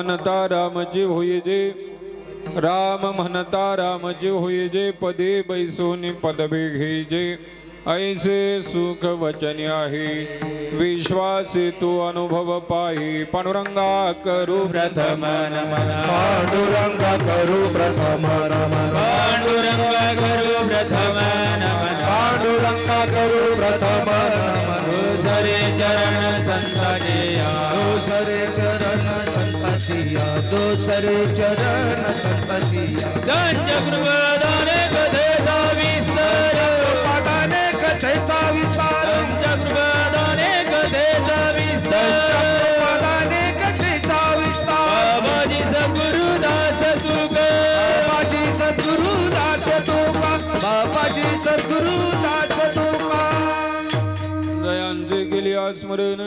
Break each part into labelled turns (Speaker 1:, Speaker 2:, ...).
Speaker 1: म्हणता रामजी होई जे, राम म्हणता रामजी होई जे, पदे बैसोनी पदवी घेजे, ऐसे सुख वचन आहे, विश्वासी तू अनुभव पाही, पांडुरंगा करू प्रथम नमन,
Speaker 2: पांडुरंगा करू प्रथम नमन,
Speaker 1: पांडुरंगा करू प्रथम नमन,
Speaker 2: पांडुरंगा करू प्रथम नमन,
Speaker 1: दुसरे चरण संताचे
Speaker 2: दुसरे चरण संताची दुसरे चरण संताची
Speaker 1: पंचकृपदाने कथेचा विस्तार,
Speaker 2: पाठाने कथेचा विस्तार,
Speaker 1: पंचकृपदाने कथेचा विस्तार,
Speaker 2: पाठाने कथेचा विस्तार,
Speaker 1: बाबाजी सद्गुरुदास तुका,
Speaker 2: बाबाजी सद्गुरुदास तुका, बाबाजी सद्गुरुदास तुका.
Speaker 1: दयांचे केली स्मरण,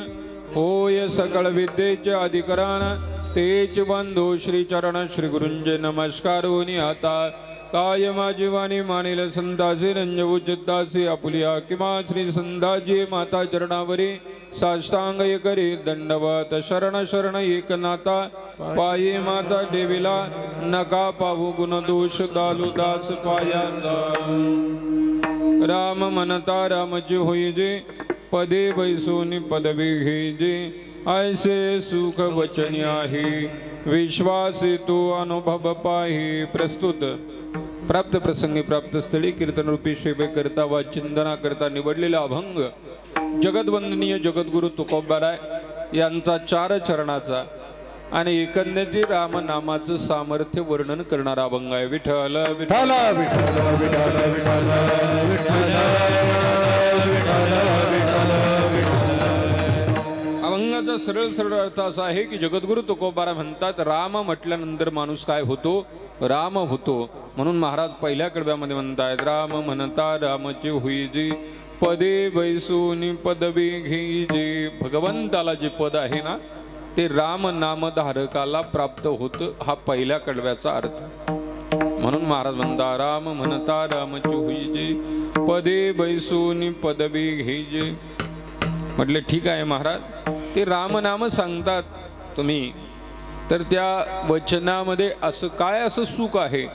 Speaker 1: होय सकळ विद्येचे अधिकरण, तेच बंधू श्री चरण श्री गुरुंचे नमस्कार होनी आता, काय माझी वाणी मानिल संतासी, रंजवू चित्तासी आपुलिया किमा श्री संताजी माता चरणावरी, साष्टांग करी दंडवत, शरण शरण एकनाथा, पायी माता देवीला, नका पाहू गुण दोष दालू दास पायांचा, राम म्हणता रामची होई जे, पदे बैसोनी पदवी घेजे, ऐसे सुख वचन आहे, विश्वासी तो अनुभव पाही. प्रस्तुत प्राप्त प्रसंगी प्राप्त स्थळी कीर्तन रूपी सेवे करता वा चिंतना करता निवडलेला अभंग जगदवंदनीय जगद्गुरु तुकोबाराय यांचा 4 चरणाचा आणि एकंदरी रामनामाचं सामर्थ्य वर्णन करणारा अभंग आहे. विठ्ठल
Speaker 2: विठ्ठल विठ्ठल विठ्ठल विठ्ठल
Speaker 1: अभंगाचा सरळ सरळ अर्थ असा आहे की जगद्गुरु तुकोबारा म्हणतात, राम म्हटल्यानंतर माणूस काय होतो? राम होतो. म्हणून महाराज पहिल्या कडव्यामध्ये म्हणतात, राम म्हणता रामची होईजी, पदे बैसूनी पदवी घेईजी. भगवंताला जे पद आहे ना ते राम नामधारकाला प्राप्त होतं, हा पहिल्या कडव्याचा अर्थ. म्हणून महाराज म्हणता, राम म्हणता रामची होईजी, पदे बैसूनी पदवी घेईजे. म्हटले ठीक आहे महाराज, ते रामनाम सांगतात तुम्ही, तर त्या वचनामध्ये असं काय असं सुख आहे?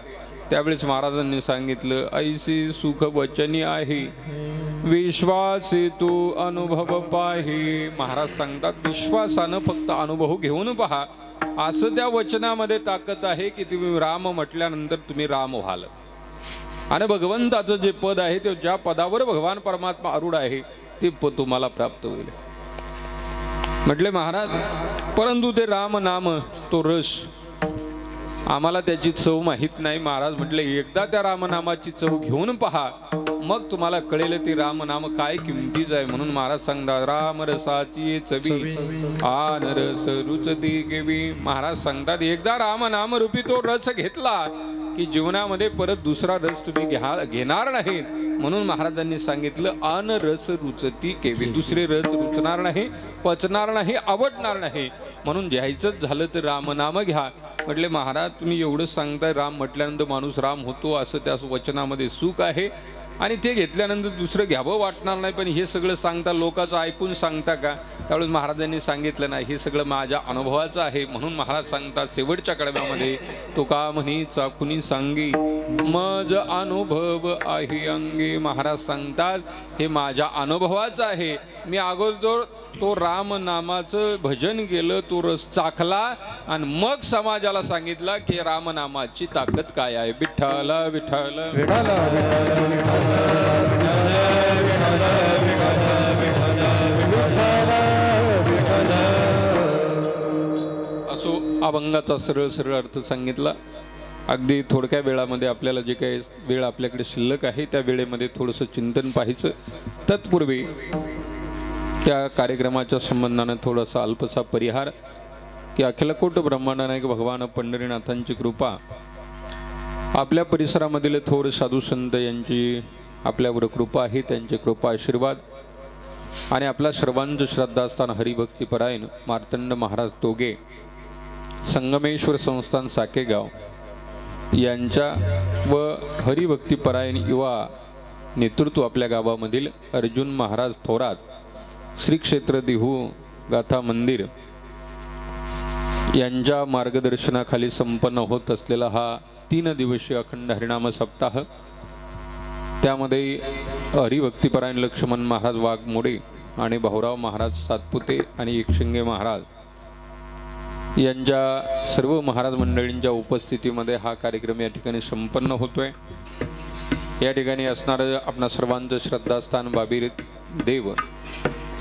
Speaker 1: त्यावेळेस महाराजांनी सांगितलं, ऐसी सुख वचनी आहे, विश्वासी तू अनुभव पाही. महाराज सांगतात, विश्वासानं फक्त अनुभव घेऊन पहा, असं त्या वचनामध्ये ताकद आहे की तुम्ही राम म्हटल्यानंतर तुम्ही राम व्हाल. आणि भगवंताचं जे पद आहे ते ज्या पदावर भगवान परमात्मा आरूढ आहे ते पद तुम्हाला प्राप्त होईल. म्हटले महाराज, परंतु ते राम नाम तो रस आम्हाला त्याची चव माहीत नाही. महाराज म्हटले, एकदा त्या रामनामाची चव घेऊन पहा, मग तुम्हाला कळेल ते रामनाम काय किमतीच आहे. म्हणून महाराज सांगतात, राम रसाची चवी आन रस रुचती केवी. महाराज सांगतात, एकदा रामनाम रूपी तो रस घेतला की जीवनामध्ये परत दुसरा रस तुम्ही घेणार नाही. म्हणून महाराजांनी सांगितलं, अन रस रुचती केवी. दुसरे रस रुचणार नाही, पचणार नाही, आवडणार नाही. म्हणून घ्यायचंच झालं तर रामनाम घ्या. म्हटले महाराज, तुम्ही एवढंच सांगताय राम म्हटल्यानंतर माणूस राम होतो, असं त्या वचनामध्ये सुख आहे आणि ते घेतल्यानंतर दुसरं घ्यावं वाटणार नाही. पण हे सगळं सांगता लोकांचं ऐकून सांगता का? त्यावेळेस महाराजांनी सांगितलं नाही, हे सगळं माझ्या अनुभवाचं आहे. म्हणून महाराज सांगतात शेवटच्या कडव्यामध्ये, तो का म्हणी चाकुनी सांगी मज अनुभव आहे अंगी. महाराज सांगतात, हे माझ्या अनुभवाचं आहे. मी अगोदर तो राम नामाचं भजन केलं, तो रस चाखला आणि मग समाजाला सांगितला की रामनामाची ताकद काय आहे. विठ्ठल विठ्ठल
Speaker 2: विठ्ठल
Speaker 1: असो. अभंगाचा सरळ सरळ अर्थ सांगितला. अगदी थोडक्या वेळामध्ये आपल्याला जे काही वेळ आपल्याकडे शिल्लक आहे त्या वेळेमध्ये थोडंसं चिंतन पाहायचं. तत्पूर्वी त्या कार्यक्रमाच्या संबंधाने थोडासा अल्पसा परिहार की अखिलकोट ब्रह्मांड नायक भगवान पंढरीनाथांची कृपा, आपल्या परिसरामधील थोर साधू संत यांची आपल्यावर कृपा आहे, त्यांची कृपा आशीर्वाद आणि आपल्या सर्वांचं श्रद्धास्थान हरिभक्तीपरायण मार्तंड महाराज तोगे, संगमेश्वर संस्थान साकेगाव यांच्या व हरिभक्तीपरायण युवा नेतृत्व आपल्या गावामधील अर्जुन महाराज थोरात, श्री क्षेत्र देहू गाथा मंदिर यांच्या मार्गदर्शनाखाली संपन्न होत असलेला हा 3 दिवसीय अखंड हरिनाम सप्ताह, त्यामध्ये हरिभक्तिपरायण लक्ष्मण महाराज वाघमोडे आणि भाऊराव महाराज सातपुते आणि एकशिंगे महाराज यांच्या सर्व महाराज मंडळींच्या उपस्थितीमध्ये हा कार्यक्रम या ठिकाणी संपन्न होतोय. या ठिकाणी असणारं आपणा सर्वांचं श्रद्धास्थान बाबीर देव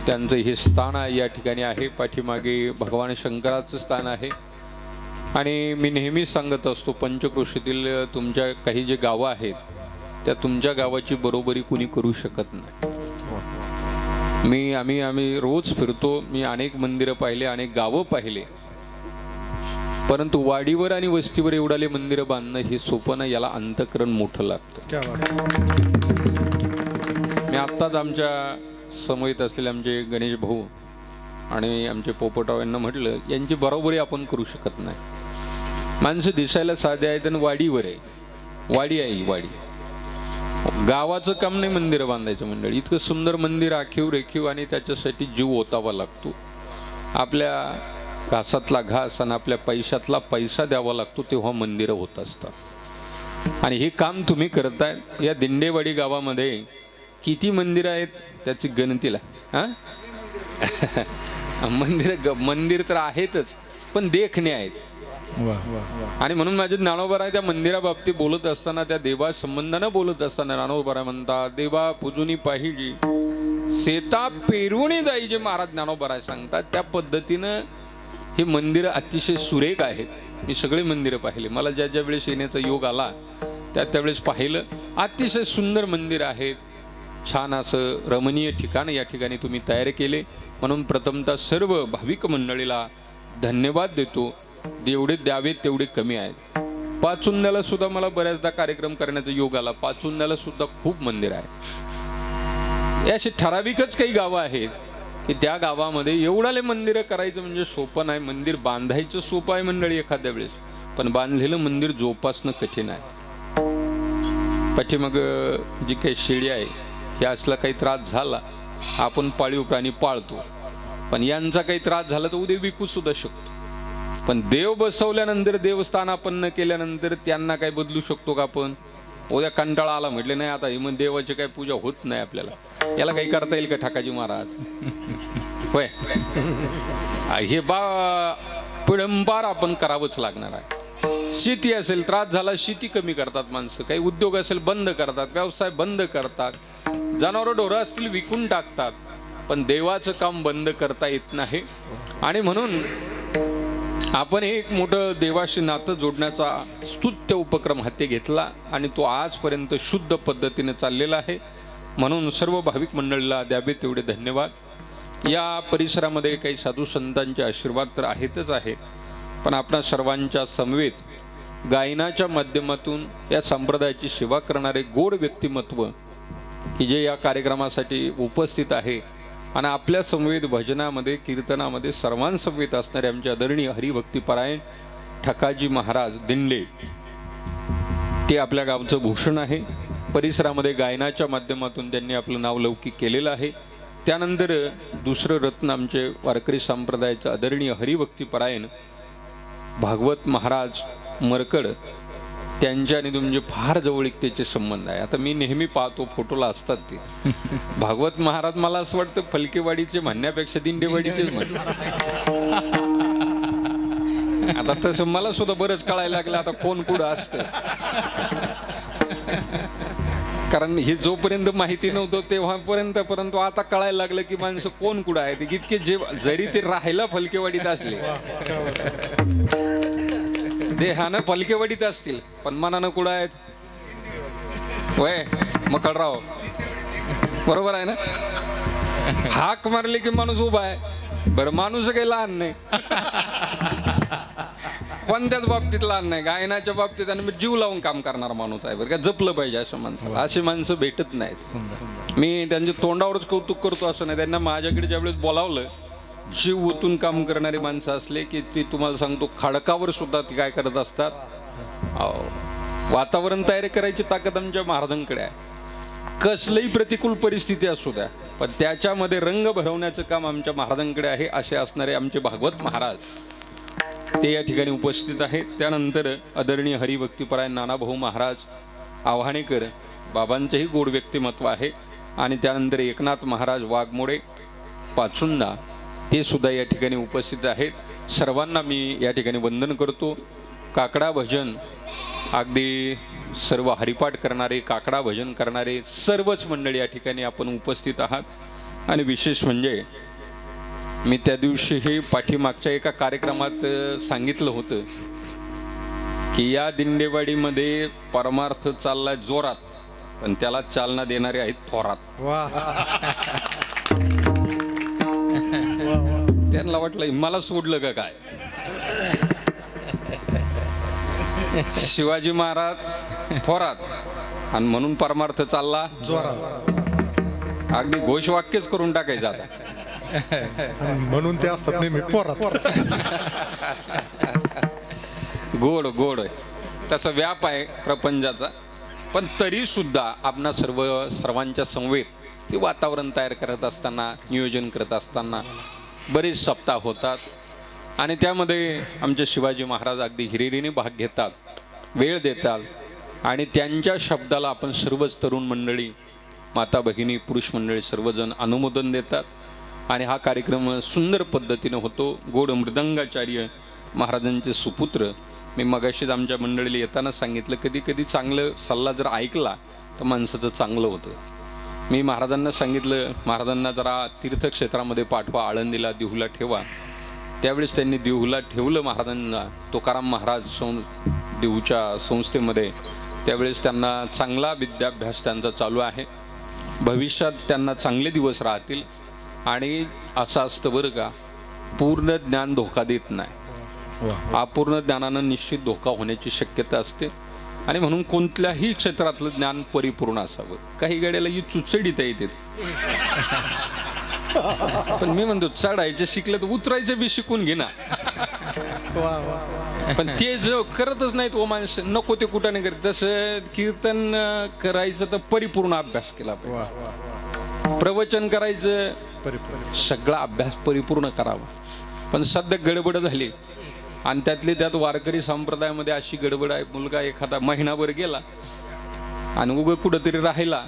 Speaker 1: त्यांचं हे स्थान आहे, या ठिकाणी आहे. पाठीमागे भगवान शंकराचं स्थान आहे. आणि मी नेहमीच सांगत असतो, पंचक्रोशीतील तुमच्या काही जे गावं आहेत त्या तुमच्या गावाची बरोबरी कुणी करू शकत नाही. आम्ही रोज फिरतो. मी अनेक मंदिरं पाहिले, अनेक गावं पाहिले, परंतु वाडीवर आणि वस्तीवर एवढाले मंदिरं बांधणं हे सोपं नाही. याला अंतःकरण मोठं लागतं. मी आत्ताच आमच्या समोर असलेले आमचे गणेश भाऊ आणि आमचे पोपटराव यांना म्हटलं, यांची बरोबरी आपण करू शकत नाही. माणसं दिसायला साधे आहेत आणि वाडीवर आहे. वाडी आहे, वाडी. गावाचं काम नाही मंदिरं बांधायचं मंडळी. इतकं सुंदर मंदिर आखीव रेखीव आणि त्याच्यासाठी जीव ओतावा लागतो. आपल्या घासातला घास आणि आपल्या पैशातला पैसा द्यावा लागतो, तेव्हा मंदिरं होत असतात. आणि हे काम तुम्ही करताय. या दिंडेवाडी गावामध्ये किती मंदिरं आहेत त्याची गणतीला हा मंदिर तर आहेतच, पण देखणे आहेत. आणि म्हणून माझे ज्ञानोबा त्या मंदिराबाबतीत बोलत असताना, त्या देवा संबंधानं बोलत असताना ज्ञानोबा म्हणतात, देवा पूजुनी पाहिजे शेता पेरुणी जाई, जे महाराज ज्ञानोबा सांगतात त्या पद्धतीनं ही मंदिरं अतिशय सुरेख आहेत. मी सगळे मंदिरं पाहिले. मला ज्या ज्या वेळेस येण्याचा योग आला त्यावेळेस पाहिलं. अतिशय सुंदर मंदिर आहेत. छान असं रमणीय ठिकाण या ठिकाणी तुम्ही तयार केले, म्हणून प्रथमतः सर्व भाविक मंडळीला धन्यवाद देतो. जेवढे द्यावे तेवढे कमी आहेत. पाचुंद्याला सुद्धा मला बऱ्याचदा कार्यक्रम करण्याचा योग आला. पाचुंद्याला सुद्धा खूप मंदिर आहे. अशी ठराविकच काही गावं आहेत की त्या गावामध्ये एवढाले मंदिरं करायचं म्हणजे सोपं नाही. मंदिर बांधायचं सोपं आहे मंडळी एखाद्या वेळेस, पण बांधलेलं मंदिर जोपासणं कठीण आहे. पाठीमाग जी काही शेळी आहे, हे असला काही त्रास झाला, आपण पाळीव प्राणी पाळतो, पण यांचा काही त्रास झाला तर उद्या विकू सुद्धा शकतो. पण देव बसवल्यानंतर, देवस्थान आपण न केल्यानंतर त्यांना काय बदलू शकतो का आपण? उद्या कंटाळा आला म्हटले नाही आता मग देवाची काही पूजा होत नाही आपल्याला, याला काही करता येईल का ठाकाजी महाराज? होय, हे पिढंपार आपण करावंच लागणार आहे. शेती असेल, त्रास झाला, शेती कमी करतात माणसं. काही उद्योग असेल बंद करतात, व्यवसाय बंद करतात, जनावरं ढोरं असतील विकून टाकतात, पण देवाचं काम बंद करता येत नाही. आणि म्हणून आपण एक मोठं देवाशी नातं जोडण्याचा स्तुत्य उपक्रम हाती घेतला आणि तो आजपर्यंत शुद्ध पद्धतीने चाललेला आहे. म्हणून सर्व भाविक मंडळीला द्यावे तेवढे धन्यवाद. या परिसरामध्ये काही साधू संतांचे आशीर्वाद तर आहेतच आहे, पण आपणा सर्वांच्या समवेत गायनाच्या माध्यमातून या संप्रदायाची सेवा करणारे गोड व्यक्तिमत्व की जे या कार्यक्रमासाठी उपस्थित आहे आणि आपल्या समवेत भजनामध्ये, कीर्तनामध्ये सर्वांसमवेत असणारे आमचे आदरणीय हरिभक्तिपरायण ठकाजी महाराज दिंडे, ते आपल्या गावचं भूषण आहे. परिसरामध्ये गायनाच्या माध्यमातून त्यांनी आपलं नाव लौकिक केलेलं आहे. त्यानंतर दुसरं रत्न आमचे वारकरी संप्रदायाचं आदरणीय हरिभक्तिपरायण भागवत महाराज मरकड, त्यांच्या आणि तुमचे फार जवळीकतेचे संबंध आहे. आता मी नेहमी पाहतो, फोटोला असतात ते भागवत महाराज. मला असं वाटतं फलकेवाडीचे म्हणण्यापेक्षा दिंडेवाडीचेच म्हणतात. आता तसं मला सुद्धा बरंच कळायला लागलं आता कोण कुठं असतं. कारण हे जोपर्यंत माहिती नव्हतं तेव्हापर्यंत, परंतु आता कळायला लागलं की माणसं कोण कुठं आहे. इतके जे जरी ते राहायला फलकेवाडीत असले, देहानं फलकेवाडीत असतील, पण मनानं कुठं आहेत? वय मकळराव, बरोबर आहे ना? हाक मारली की माणूस उभा आहे. बरं, माणूस काही लहान नाही, कोणत्याच बाबतीत लहान नाही. गायनाच्या बाबतीत आणि जीव लावून काम करणारा माणूस आहे. बरं का, जपलं पाहिजे अशा माणसाला. अशी माणसं भेटत नाहीत. मी त्यांचे तोंडावरच कौतुक करतो असं नाही. त्यांना माझ्याकडे ज्यावेळेस बोलावलं, जीव ओतून काम करणारी माणसं असले की ती तुम्हाला सांगतो खडकावर सुद्धा ती काय करत असतात, वातावरण तयार करायची ताकद आमच्या महाराजांकडे आहे. कसलीही प्रतिकूल परिस्थिती असू द्या, पण त्याच्यामध्ये रंग भरवण्याचं काम आमच्या महाराजांकडे आहे. असे असणारे आमचे भागवत महाराज ते या ठिकाणी उपस्थित आहेत. त्यानंतर आदरणीय हरिभक्तीपरायण नानाभाऊ महाराज आव्हाणेकर बाबांचेही गोड व्यक्तिमत्व आहे. आणि त्यानंतर एकनाथ महाराज वाघमोडे पाचुंदा ते सुद्धा या ठिकाणी उपस्थित आहेत. सर्वांना मी या ठिकाणी वंदन करतो. काकडा भजन अगदी सर्व हरिपाठ करणारे, काकडा भजन करणारे सर्वच मंडळी या ठिकाणी आपण उपस्थित आहात. आणि विशेष म्हणजे मी त्या दिवशी हे पाठीमागच्या एका कार्यक्रमात सांगितलं होतं की या दिंडेवाडीमध्ये परमार्थ चाललाय जोरात, पण त्याला चालना देणारे आहेत थोरात. त्यांना वाटलं मला सोडलं का काय. शिवाजी महाराज थोरात आणि म्हणून परमार्थ चालला जोरात. अगदी घोषवाक्यच करून टाकायचं आता.
Speaker 3: म्हणून ते असतात नेहमी पोरात.
Speaker 1: गोड गोड तसा व्याप आहे प्रपंचाचा. पण तरी सुद्धा आपणा सर्वांच्या समवेत हे वातावरण तयार करत असताना, नियोजन करत असताना बरेच सप्ताह होतात. आणि त्यामध्ये आमचे शिवाजी महाराज अगदी हिरिरीने भाग घेतात, वेळ देतात. आणि त्यांच्या शब्दाला आपण सर्वच तरुण मंडळी, माता भगिनी, पुरुष मंडळी सर्वजण अनुमोदन देतात. आणि हा कार्यक्रम सुंदर पद्धतीने होतो. गोड मृदंगाचार्य महाराजांचे सुपुत्र, मी मगाशीच आमच्या मंडळीला येताना सांगितलं, कधी कधी चांगलं सल्ला जर ऐकला तर माणसाचं चांगलं होतं. मी महाराजांना सांगितलं, महाराजांना जरा तीर्थक्षेत्रामध्ये पाठवा, आळंदीला, देहूला ठेवा. त्यावेळेस त्यांनी देहूला ठेवलं महाराजांना, तुकाराम महाराज देहूच्या संस्थेमध्ये. त्यावेळेस त्यांना चांगला विद्याभ्यास त्यांचा चालू आहे. भविष्यात त्यांना चांगले दिवस राहतील. आणि असं असतं बरं का, पूर्ण ज्ञान धोका देत नाही. अपूर्ण ज्ञानानं निश्चित धोका होण्याची शक्यता असते. आणि म्हणून कोणत्याही क्षेत्रातलं ज्ञान परिपूर्ण असावं. काही गाड्याला ही चुचडीता येते, पण मी म्हणतो चढायचं शिकलं तर उतरायचं बी शिकून घे ना. पण ते जो करतच नाहीत ओ माणसं, नको ते कुठं नाही करत. तसं कीर्तन करायचं तर परिपूर्ण अभ्यास केला पाहिजे. प्रवचन करायचं सगळा अभ्यास परिपूर्ण करावा. पण सध्या गडबड झाली. आणि त्यातली त्यात वारकरी संप्रदायामध्ये अशी गडबड आहे, मुलगा एखादा महिनाभर गेला आणि उगं कुठंतरी राहिला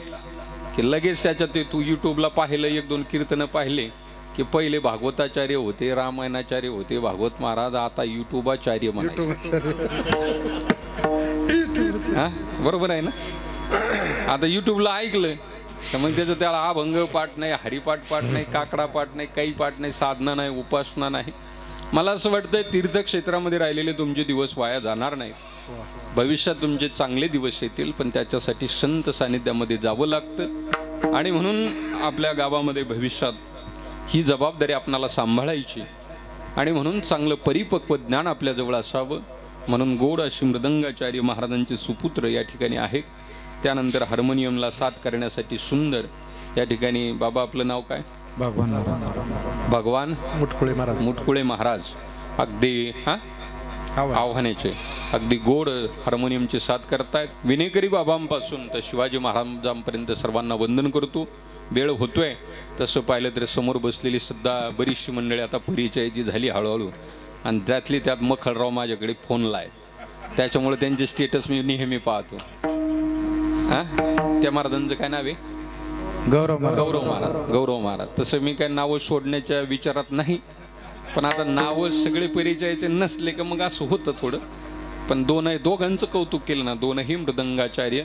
Speaker 1: की लगेच त्याच्यात तू यूट्यूबला पाहिलं, 1-2 कीर्तनं पाहिले की पहिले भागवताचार्य होते, रामायणाचार्य होते भागवत महाराज, आता युट्यूबाचार्य म्हणायचे. हा बरोबर आहे ना. आता युट्यूबला ऐकलं तर मग त्याचं त्याला अभंग पाठ नाही, हरिपाठ पाठ नाही, काकडा पाठ नाही, काही पाठ नाही, साधना नाही, उपासना नाही. मला असं वाटतंय तीर्थक्षेत्रामध्ये राहिलेले तुमचे दिवस वाया जाणार नाहीत. भविष्यात तुमचे चांगले दिवस येतील. पण त्याच्यासाठी संत सानिध्यामध्ये जावं लागतं. आणि म्हणून आपल्या गावामध्ये भविष्यात ही जबाबदारी आपणाला सांभाळायची. आणि म्हणून चांगलं परिपक्व ज्ञान आपल्याजवळ असावं. म्हणून गोड अशी मृदंगाचार्य महाराजांचे सुपुत्र या ठिकाणी आहेत. त्यानंतर हार्मोनियमला साथ करण्यासाठी सुंदर या ठिकाणी बाबा, आपलं नाव काय? भगवान मुटकुळे महाराज अगदी आव्हानाचे अगदी गोड हार्मोनियमची साथ करतायत. विनेकरी बाबांपासून तर शिवाजी महाराजांपर्यंत सर्वांना वंदन करतो. वेळ होतोय तसं पाहिलं तर समोर बसलेली सुद्धा बरीचशी मंडळी आता परिचयाची झाली हळूहळू. आणि त्यातली त्यात मखळराव माझ्याकडे फोनला आहे, त्याच्यामुळे त्यांचे स्टेटस मी नेहमी पाहतो. त्या महाराजांचं काय नाव आहे? गौरव महाराज. तसं मी काय नावं सोडण्याच्या विचारात नाही. पण आता नावं सगळे परिचयाचे नसले का मग असं होतं थोडं. पण दोघांचं कौतुक केलं ना, दोनही मृदंगाचार्य,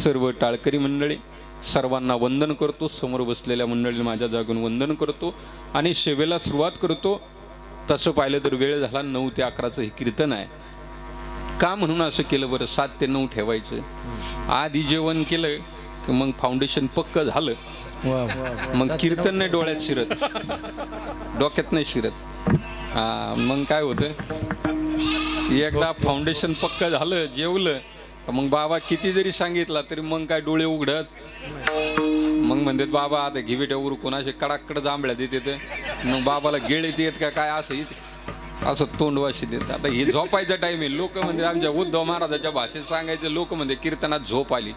Speaker 1: सर्व टाळकरी मंडळी सर्वांना वंदन करतो. समोर बसलेल्या मंडळी माझ्या जागून वंदन करतो आणि सेवेला सुरुवात करतो. तसं पाहिलं तर वेळ झाला 9 ते 11चं हे कीर्तन आहे. का म्हणून असं केलं बरं? 7 ते 9 ठेवायचं. आधी जेवण केलं की मग फाउंडेशन पक्क झालं, मग कीर्तन नाही डोळ्यात शिरत, डोक्यात नाही शिरत. मग काय होतं, एकदा फाउंडेशन पक्क झालं, जेवलं, मग बाबा किती जरी सांगितला तरी मग काय डोळे उघडत. मग म्हणतात बाबा आता घिबिट्या उरकून असे कडाकड जांभळ्या देते. मग बाबाला गेळ येत का काय असं तोंडवाशी देत. आता हे झोपायचा टाइम आहे. लोक म्हणजे आमच्या उद्धव महाराजाच्या भाषेत सांगायचं, लोक म्हणजे कीर्तनात झोप आली.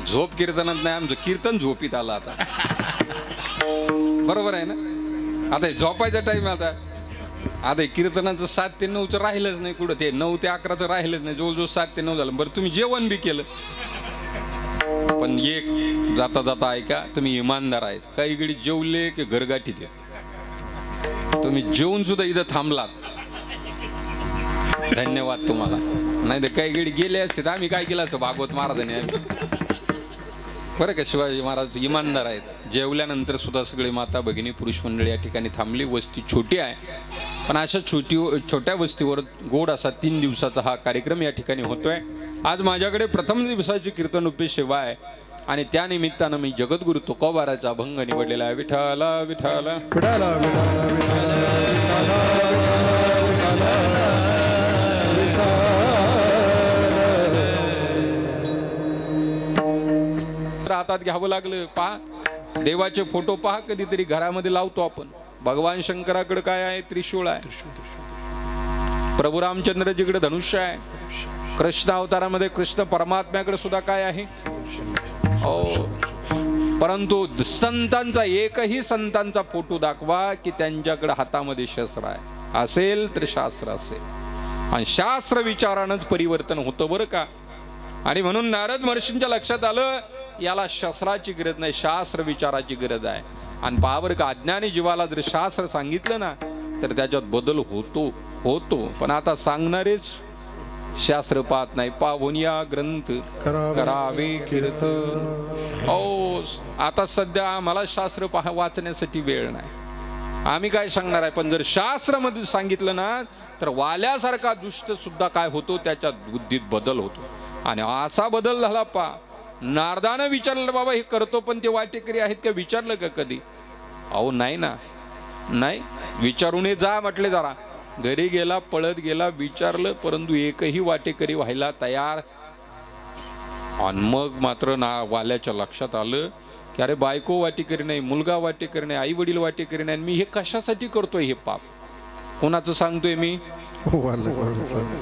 Speaker 1: झोप कीर्तनात नाही, आमचं कीर्तन झोपीत आलं आता. बरोबर आहे ना. आता झोपायचा टाइम आहे. आता आता हे कीर्तनाचं 7 ते 9चं राहिलंच नाही कुठं, ते 9 ते 11चं राहिलंच नाही, जवळजवळ 7 ते 9 झालं. बरं तुम्ही जेवण बी केलं, पण एक जाता जाता ऐका, तुम्ही इमानदार आहेत. काही गडी जेवले की घरगाठी द्या. तुम्ही जेवून सुद्धा इथं थांबलात, धन्यवाद तुम्हाला. नाही तर काही गडी गेले असते तर आम्ही काय केलं असतं भागवत महाराजांनी. आम्ही बरं का, शिवाजी महाराज इमानदार आहेत. जेवल्यानंतर सुद्धा सगळे माता भगिनी पुरुष मंडळी या ठिकाणी थांबली. वस्ती छोटी आहे, पण अशा छोट्या वस्तीवर गोड असा 3 दिवसाचा हा कार्यक्रम या ठिकाणी होतोय. आज माझ्याकडे प्रथम दिवसाची कीर्तनरूपी सेवा आहे आणि त्या निमित्तानं मी जगद्गुरु तुकोबाराचा अभंग निवडलेला आहे. विठाला विठाला
Speaker 3: विठाला विठाला
Speaker 1: हातात घ्यावं लागलं. पहा, देवाचे फोटो पहा, कधीतरी घरामध्ये लावतो आपण. भगवान शंकराकडे काय आहे? त्रिशूळ आहे. प्रभू रामचंद्रजीकडे धनुष्य आहे. कृष्ण अवतारामध्ये कृष्ण परमात्म्याकडे सुद्धा काय आहे? परंतु संतांचा, एकही संतांचा फोटो दाखवा की त्यांच्याकडे हातामध्ये शस्त्र आहे. असेल तर शास्त्र असेल, आणि शास्त्र विचारानंच परिवर्तन होतं बरं का. आणि म्हणून नारद महर्षींच्या लक्षात आलं, याला शस्त्राची गरज नाही, शास्त्र विचाराची गरज आहे. आणि पावर का, अज्ञानी जीवाला जर शास्त्र सांगितलं ना तर त्याच्यात बदल होतो. पण आता सांगणारेच शास्त्र पाहत नाही. पाहून या ग्रंथ करावे कीर्तन. आता सध्या आम्हाला शास्त्र वाचण्यासाठी वेळ नाही. आम्ही काय सांगणार आहे, पण जर शास्त्रामध्ये सांगितलं ना तर वाल्यासारखा दुष्ट सुद्धा काय होतो, त्याच्या बुद्धीत बदल होतो. आणि असा बदल झाला. नारदानं विचारलं, बाबा हे करतो पण ते वाटेकरी आहेत का? विचारलं का कधी? अहो नाही ना, नाही. विचारून जा म्हटले. जरा घरी गेला, पळत गेला, विचारलं, परंतु एकही वाटेकरी व्हायला तयार. आणि मग मात्र वाल्याच्या लक्षात आलं की अरे बायको वाटेकरी नाही, मुलगा वाटेकरी नाही, आई वडील वाटेकरी नाही, मी हे कशासाठी करतोय हे पाप? कोणाचं सांगतोय मी?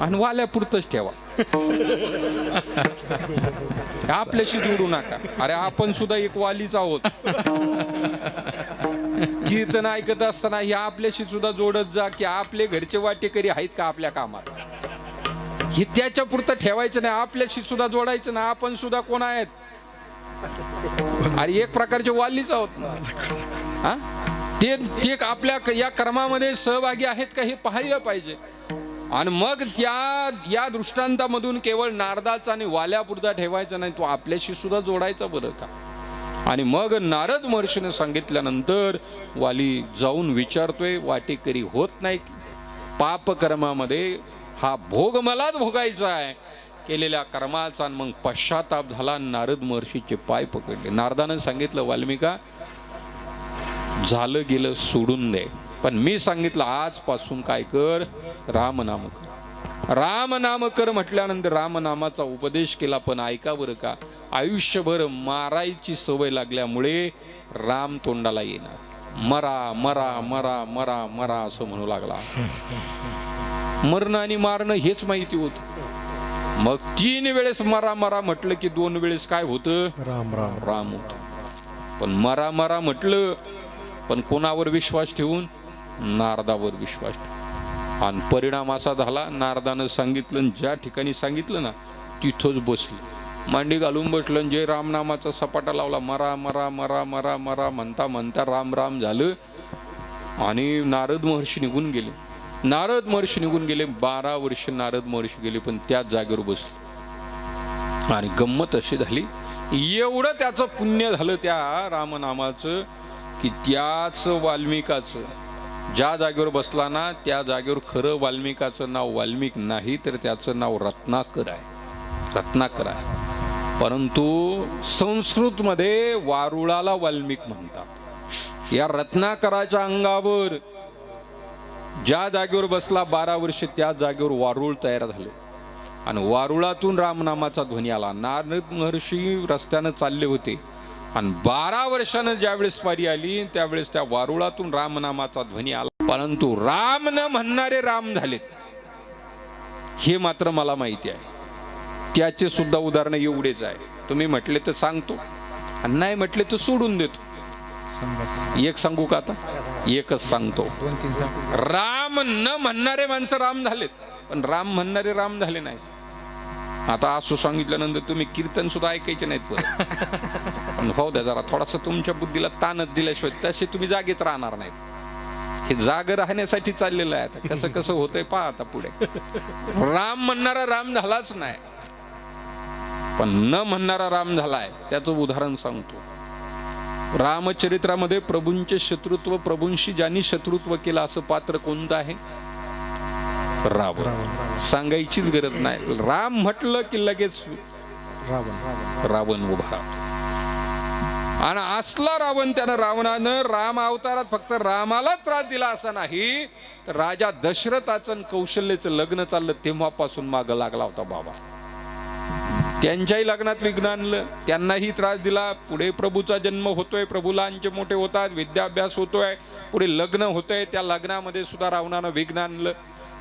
Speaker 1: आणि वाल्यापुरतच ठेवा, आपल्याशी जोडू नका. अरे आपण सुद्धा एक वालीच आहोत. कीर्तन ऐकत असताना हे आपल्याशी सुद्धा जोडत जा की आपले घरचे वाटेकरी आहेत का आपल्या कामात. हे त्याच्या पुरतं ठेवायचं नाही, आपल्याशी सुद्धा जोडायचं ना. आपण सुद्धा कोण आहेत? अरे एक प्रकारचे वालीच आहोत ना. ते आपल्या या कर्मामध्ये सहभागी आहेत का हे पाहायला पाहिजे. आणि मग या दृष्टांतामधून केवळ नारदाचा आणि वाल्यापुरता ठेवायचा नाही, तो आपल्याशी सुद्धा जोडायचा बरं का. आणि मग नारद महर्षीने सांगितल्यानंतर वाली जाऊन विचारतोय, वाटेकरी होत नाही. पाप कर्मामध्ये हा भोग मलाच भोगायचा आहे केलेल्या कर्माचा. आणि मग पश्चाताप झाला. नारद महर्षीचे पाय पकडले. नारदानं सांगितलं, वाल्मिका झालं गेलं सोडून दे, पण मी सांगितलं आजपासून काय कर? रामनाम कर. रामनाम कर म्हटल्यानंतर रामनामाचा उपदेश केला. पण ऐका बरं का, आयुष्यभर मारायची सवय लागल्यामुळे राम तोंडाला येणार. मरा मरा मरा मरा मरा असं म्हणू लागला. मरणं आणि मारणं हेच माहिती होत. मग 3 वेळेस मरा मरा म्हटलं की 2 वेळेस काय होतं?
Speaker 3: राम राम
Speaker 1: राम होत. पण मरा मरा म्हटलं, पण कोणावर विश्वास ठेवून? नारदावर विश्वास ठेवून. आणि परिणाम असा झाला, नारदानं सांगितलं, ज्या ठिकाणी सांगितलं ना तिथंच बसलं, मांडी घालून बसलं. जे रामनामाचा सपाटा लावला, मरा मरा मरा मरा मरा म्हणता म्हणता राम राम झालं. आणि नारद महर्षी निघून गेले. 12 वर्ष नारद महर्षी गेले, पण त्याच जागेवर बसले. आणि गंमत अशी झाली, एवढं त्याचं पुण्य झालं त्या रामनामाचं की त्याच वाल्मिकाचं ज्या जागेवर बसला ना त्या जागेवर खरं वाल्मिकाचं नाव वाल्मिक नाही, तर त्याचं नाव रत्नाकर आहे. रत्नाकर आहे. परंतु संस्कृतमध्ये वारुळाला वाल्मिक म्हणतात. या रत्नाकराच्या अंगावर ज्या जागेवर बसला 12 वर्ष त्या जागेवर वारुळ तयार झाले. आणि वारुळातून रामनामाचा ध्वनी आला. नारद महर्षी रस्त्यानं चालले होते आणि 12 वर्षानं ज्यावेळेस स्वारी आली त्यावेळेस त्या वारुळातून रामनामाचा ध्वनी आला. परंतु राम न म्हणणारे राम झालेत हे मात्र मला माहिती आहे. त्याचे सुद्धा उदाहरण एवढेच आहे. तुम्ही म्हटले तर सांगतो आणि नाही म्हटले तर सोडून देतो. एक सांगू का आता? एकच सांगतो, राम न म्हणणारे माणसं राम झालेत, पण राम म्हणणारे राम झाले नाही. आता असं सांगितल्यानंतर तुम्ही कीर्तन सुद्धा ऐकायचे नाहीत परत. पण भाऊ द्या जरा थोडासा तुमच्या बुद्धीला ताणच दिल्याशिवाय तसे तुम्ही जागेच राहणार नाहीत. हे जाग राहण्यासाठी चाललेलं आहे. आता कसं कसं होतंय पहा आता पुढे. राम म्हणणारा राम झालाच नाही, पण न म्हणणारा राम झालाय. त्याचं उदाहरण सांगतो. रामचरित्रामध्ये प्रभूंचे शत्रुत्व, प्रभूंशी ज्यांनी शत्रुत्व केलं असं पात्र कोणतं आहे? रावण. सांगायचीच गरज नाही. राम म्हटलं की लगेच रावण उभा राहतो. आणि असला रावण, त्यानं रावणानं राम अवतारात फक्त रामाला त्रास दिला असा नाही, तर राजा दशरथाचं आणि कौशल्याचं लग्न चाललं तेव्हापासून मागं लागला होता बाबा. त्यांच्याही लग्नात विघ्न आणलं, त्यांनाही त्रास दिला. पुढे प्रभूचा जन्म होतोय, प्रभू लहानचे मोठे होतात, विद्याभ्यास होतोय, पुढे लग्न होतंय, त्या लग्नामध्ये सुद्धा रावणानं विघ्न आणलं.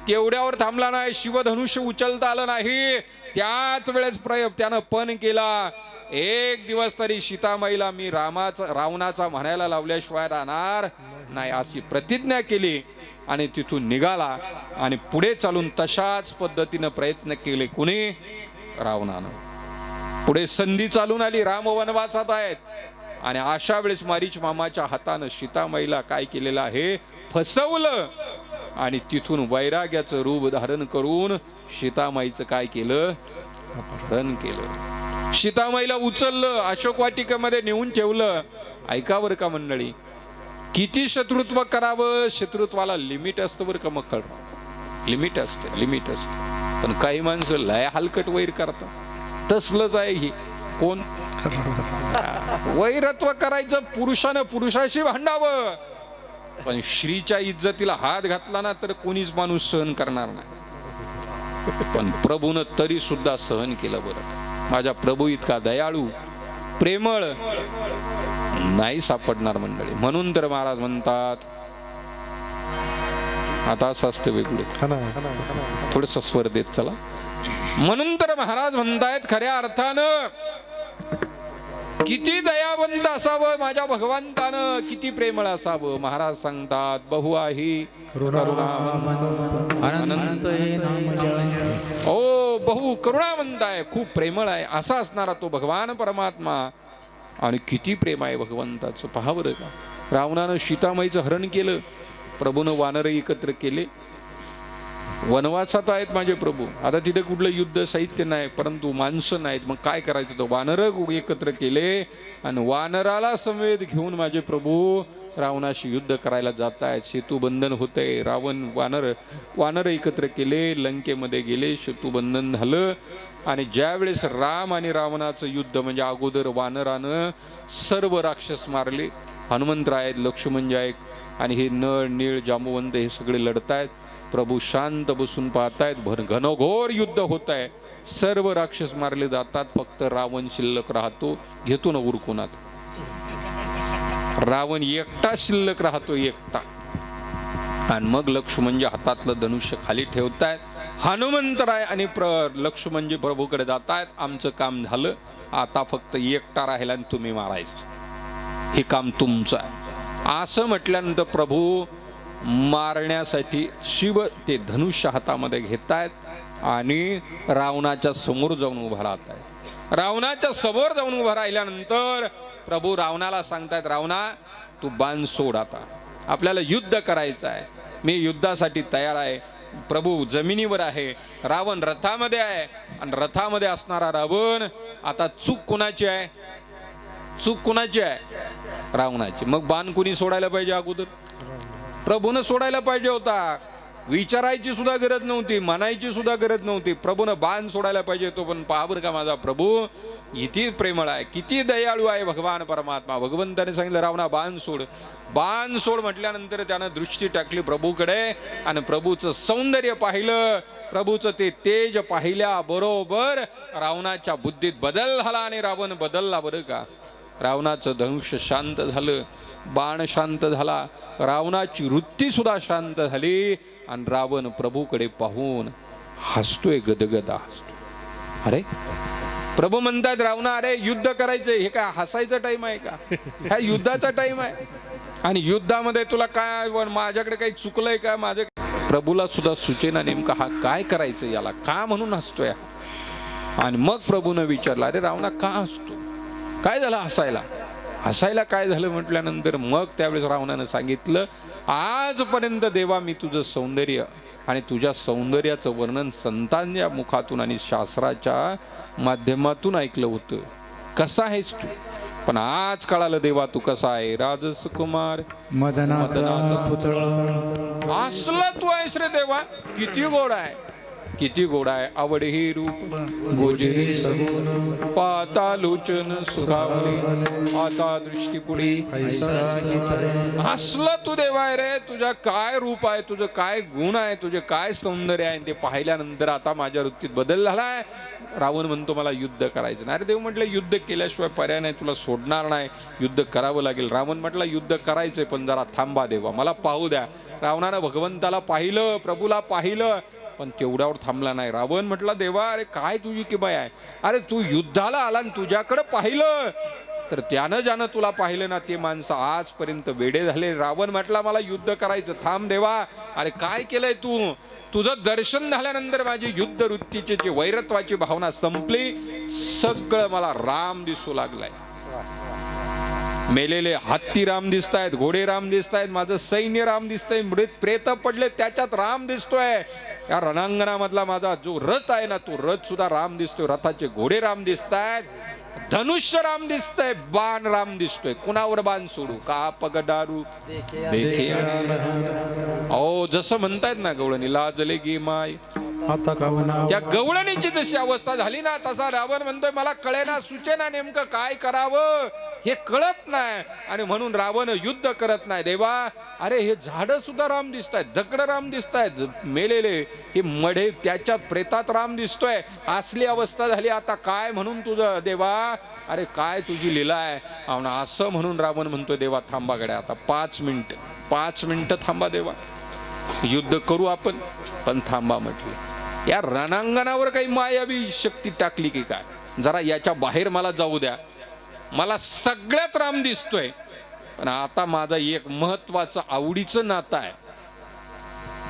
Speaker 1: तेवढ्यावर थांबला नाही, शिवधनुष्य उचलता आलं नाही. त्याच वेळेस त्यानं पण केला, एक दिवस तरी सीतामाईला मी रावणाचा म्हणायला लावल्याशिवाय राहणार नाही अशी प्रतिज्ञा केली. आणि तिथून निघाला आणि पुढे चालून तशाच पद्धतीनं प्रयत्न केले. कुणी? रावणानं. पुढे संधी चालून आली, राम वनवासात आहेत. आणि अशा वेळेस मारीच मामाच्या हातानं सीतामाईला काय केलेलं आहे? फसवलं. आणि तिथून वैराग्याचं रूप धारण करून सीतामाईचं काय केलं? अपहरण केलं. सीतामाईला उचललं, अशोक वाटिकेमध्ये नेऊन ठेवलं. ऐका बरं का मंडळी, किती शत्रुत्व करावं, शत्रुत्वाला लिमिट असतं बरं का. मग कळलं, लिमिट असतं, लिमिट असतं. पण काही माणसं लय हलकट वैर करतात. तसलंच आहे ही. कोण? वैरत्व करायचं, पुरुषानं पुरुषाशी भांडावं, पण श्रीच्या इज्जतीला हात घातला ना तर कोणीच माणूस सहन करणार नाही. पण प्रभूनं तरी सुद्धा सहन केलं. बरं, माझ्या प्रभू इतका दयाळू, प्रेमळ नाही सापडणार मंडळी. म्हणून तर महाराज म्हणतात, आता असं असतं वेगळं, थोडस स्वर देत चला. म्हणून तर महाराज म्हणतायत, खऱ्या अर्थानं किती दयावंत असावं माझ्या भगवंतानं, किती प्रेमळ असावं. महाराज सांगतात, बहुआही ओ बहु करुणावंत आहे, खूप प्रेमळ आहे. असा असणारा तो भगवान परमात्मा. आणि किती प्रेम आहे भगवंताचं पहा बरं का. रावणानं सीतामाईचं हरण केलं, प्रभूनं वानर एकत्र केले. वनवासात आहेत माझे प्रभू. आता तिथे कुठलं युद्ध साहित्य नाही, परंतु माणसं नाहीत. मग काय करायचं? तर वानर एकत्र केले आणि वानराला समेत घेऊन माझे प्रभू रावणाशी युद्ध करायला जात आहेत. सेतुबंधन होतंय. वानर एकत्र केले, लंकेमध्ये गेले, सेतुबंधन झालं. आणि ज्या वेळेस राम आणि रावणाचं युद्ध, म्हणजे अगोदर वानरानं सर्व राक्षस मारले, हनुमंतराय, लक्ष्मणजय आणि हे नळ नीळ जांबुवंत हे सगळे लढतायत. प्रभू शांत बसून पाहतायत. घनघोर युद्ध होत आहे. सर्व राक्षस मारले जातात, फक्त रावण शिल्लक राहतो. घेतो ना उरकुनात. रावण एकटा शिल्लक राहतो, एकटा. आणि मग लक्ष्मण हातातलं धनुष्य खाली ठेवतायत. हनुमंतराय आणि लक्ष्मण प्रभूकडे जातायत. आमचं काम झालं, आता फक्त एकटा राहिला आणि तुम्ही मारायचं, हे काम तुमचं आहे. असं म्हटल्यानंतर प्रभू मारण्यासाठी शिव ते धनुष्य हातामध्ये घेतायत आणि रावणाच्या समोर जाऊन उभा राहत आहे. रावणाच्या समोर जाऊन उभा राहिल्यानंतर प्रभू रावणाला सांगतायत, रावणा तू बाण सोड, आता आपल्याला युद्ध करायचं आहे, मी युद्धासाठी तयार आहे. प्रभू जमिनीवर आहे, रावण रथामध्ये आहे. आणि रथामध्ये असणारा रावण, आता चूक कोणाची आहे? चूक कोणाची आहे? रावणाची. मग बाण कुणी सोडायला पाहिजे? अगोदर प्रभूनं सोडायला पाहिजे होता. विचारायची सुद्धा गरज नव्हती, म्हणायची सुद्धा गरज नव्हती. प्रभूनं बाण सोडायला पाहिजे होतो. पण पहा बरं का, माझा प्रभू किती प्रेमळ आहे, किती दयाळू आहे भगवान परमात्मा. भगवंताने सांगितलं, रावणा बाण सोड. बाण सोड म्हटल्यानंतर त्यानं दृष्टी टाकली प्रभूकडे आणि प्रभूचं सौंदर्य पाहिलं. प्रभूचं ते तेज पाहिल्या बरोबर रावणाच्या बुद्धीत बदल झाला आणि रावण बदलला. बरं का, रावणाचं धनुष्य शांत झालं, बाण शांत झाला, रावणाची वृत्ती सुद्धा शांत झाली. आणि रावण प्रभूकडे पाहून हसतोय, गदगदा हसतो. अरे प्रभू म्हणतात, रावणा अरे युद्ध करायचंय, हे काय हसायचा टाइम आहे का? हा युद्धाचा टाइम आहे. आणि युद्धामध्ये तुला काय माझ्याकडे काही चुकलंय का? माझे प्रभूला सुद्धा सुचेना नेमका हा काय करायचं, याला का म्हणून हसतोय. आणि मग प्रभूनं विचारलं, अरे रावणा का हसतो, काय झालं हसायला? हसायला काय झालं म्हटल्यानंतर मग त्यावेळेस रावणानं सांगितलं, आजपर्यंत देवा मी तुझं सौंदर्य आणि तुझ्या सौंदर्याचं वर्णन संतांच्या मुखातून आणि शास्त्राच्या माध्यमातून ऐकलं होतं, कसा आहेस तू. पण आज कळालं देवा तू कसा आहे, राजस कुमार
Speaker 2: मदनाचा पुतळा.
Speaker 1: असला तू आहेस रे देवा, किती गोड आहे, किती गोड आहे. आवड हे रूप गोजरी सगुण, पाता लोचन सुखावले, आता दृष्टी पुढे. असला तू देवा आहे रे, तुझा काय रूप आहे, तुझं काय गुण आहे, तुझे काय सौंदर्य आहे. ते पाहिल्यानंतर आता माझ्या वृत्तीत बदल झालाय. रावण म्हणतो मला युद्ध करायचं नाही. अरे देव म्हटलं युद्ध केल्याशिवाय पर्याय नाही, तुला सोडणार नाही, युद्ध करावं लागेल. रावण म्हटलं युद्ध करायचंय पण जरा थांबा देवा, मला पाहू द्या. रावणानं भगवंताला पाहिलं, प्रभूला पाहिलं, पण तेवढ्यावर थांबला नाही. रावण म्हटला देवा अरे काय तुझी किबाय आहे, अरे तू युद्धाला आला आणि तुझ्याकडे पाहिलं तर त्यानं ज्यानं तुला पाहिलं ना ते माणसं आजपर्यंत वेडे झाले. रावण म्हटला मला युद्ध करायचं, थांब देवा. अरे काय केलंय तू, तुझं दर्शन झाल्यानंतर माझी युद्ध वृत्तीची जी वैरत्वाची भावना संपली, सगळं मला राम दिसू लागलाय. मेलेले हत्ती राम दिसतायत, घोडे राम दिसतायत, माझं सैन्य राम दिसतंय, मृत प्रेत पडले त्याच्यात राम दिसतोय. या रणांगणामधला माझा जो रथ आहे ना तो रथ सुद्धा राम दिसतोय, रथाचे घोडे राम दिसतायत, धनुष्य राम दिसतंय, बाण राम दिसतोय. कुणावर बाण सोडू, का पगडारू देखे. अहो जसं म्हणतायत ना गवळणी लाजले गी माय,
Speaker 3: आता का
Speaker 1: त्या गवळणीची जशी अवस्था झाली ना तसा रावण म्हणतोय मला कळेना सुचेना नेमकं काय करावं, हे कळत नाही. आणि म्हणून रावण युद्ध करत नाही. देवा अरे हे झाड सुद्धा राम दिसतायत, दगड राम दिसतायत, मेलेले हे मढे त्याच्यात प्रेतात राम दिसतोय, असली अवस्था झाली, आता काय म्हणून तुझं देवा, अरे काय तुझी लीला आहे. असं म्हणून रावण म्हणतोय देवा थांबा गड्या, आता 5 मिनिटं थांबा देवा, युद्ध करू आपण, पण थांबा म्हटलं. या रणांगणावर काही मायावी शक्ती टाकली की काय, जरा याच्या बाहेर मला जाऊ द्या. मला सगळ्यात राम दिसतोय, पण आता माझा एक महत्वाचं आवडीचं नातं आहे,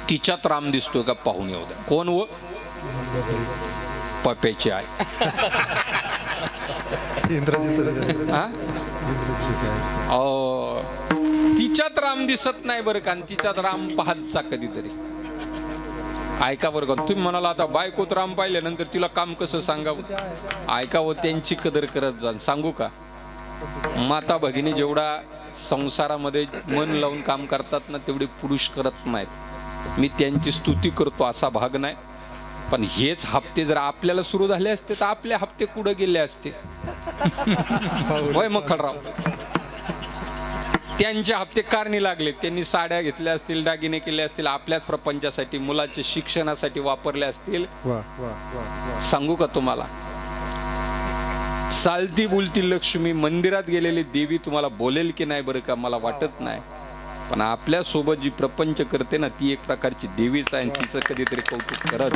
Speaker 1: तिच्यात राम दिसतोय का पाहून येऊ द्या. कोण व पप्याची आई. तिच्यात राम दिसत नाही बरं का, तिच्यात राम पाहतचा कधीतरी. ऐका बरं का, तुम्ही म्हणाला आता बायकोत राम पाहिल्यानंतर तिला काम कसं सांगावं, ऐकावं, त्यांची कदर करत जा. सांगू का, माता भगिनी जेवढा संसारामध्ये मन लावून काम करतात ना तेवढे पुरुष करत नाहीत. मी त्यांची स्तुती करतो असा भाग नाही, पण हेच हप्ते जर आपल्याला सुरू झाले असते तर आपले हप्ते कुठं गेले असते. होय मखलराव, त्यांचे हप्ते कारणी लागले, त्यांनी साड्या घेतल्या असतील, दागिने केले असतील, आपल्याच प्रपंचासाठी, मुलाच्या शिक्षणासाठी वापरले असतील. सांगू का तुम्हाला, चालती बोलती लक्ष्मी, मंदिरात गेलेली देवी तुम्हाला बोलेल की नाही बरं का मला वाटत नाही, पण आपल्या सोबत जी प्रपंच करते ना ती एक प्रकारची देवीच आहे, तिचं कधीतरी कौतुक करत.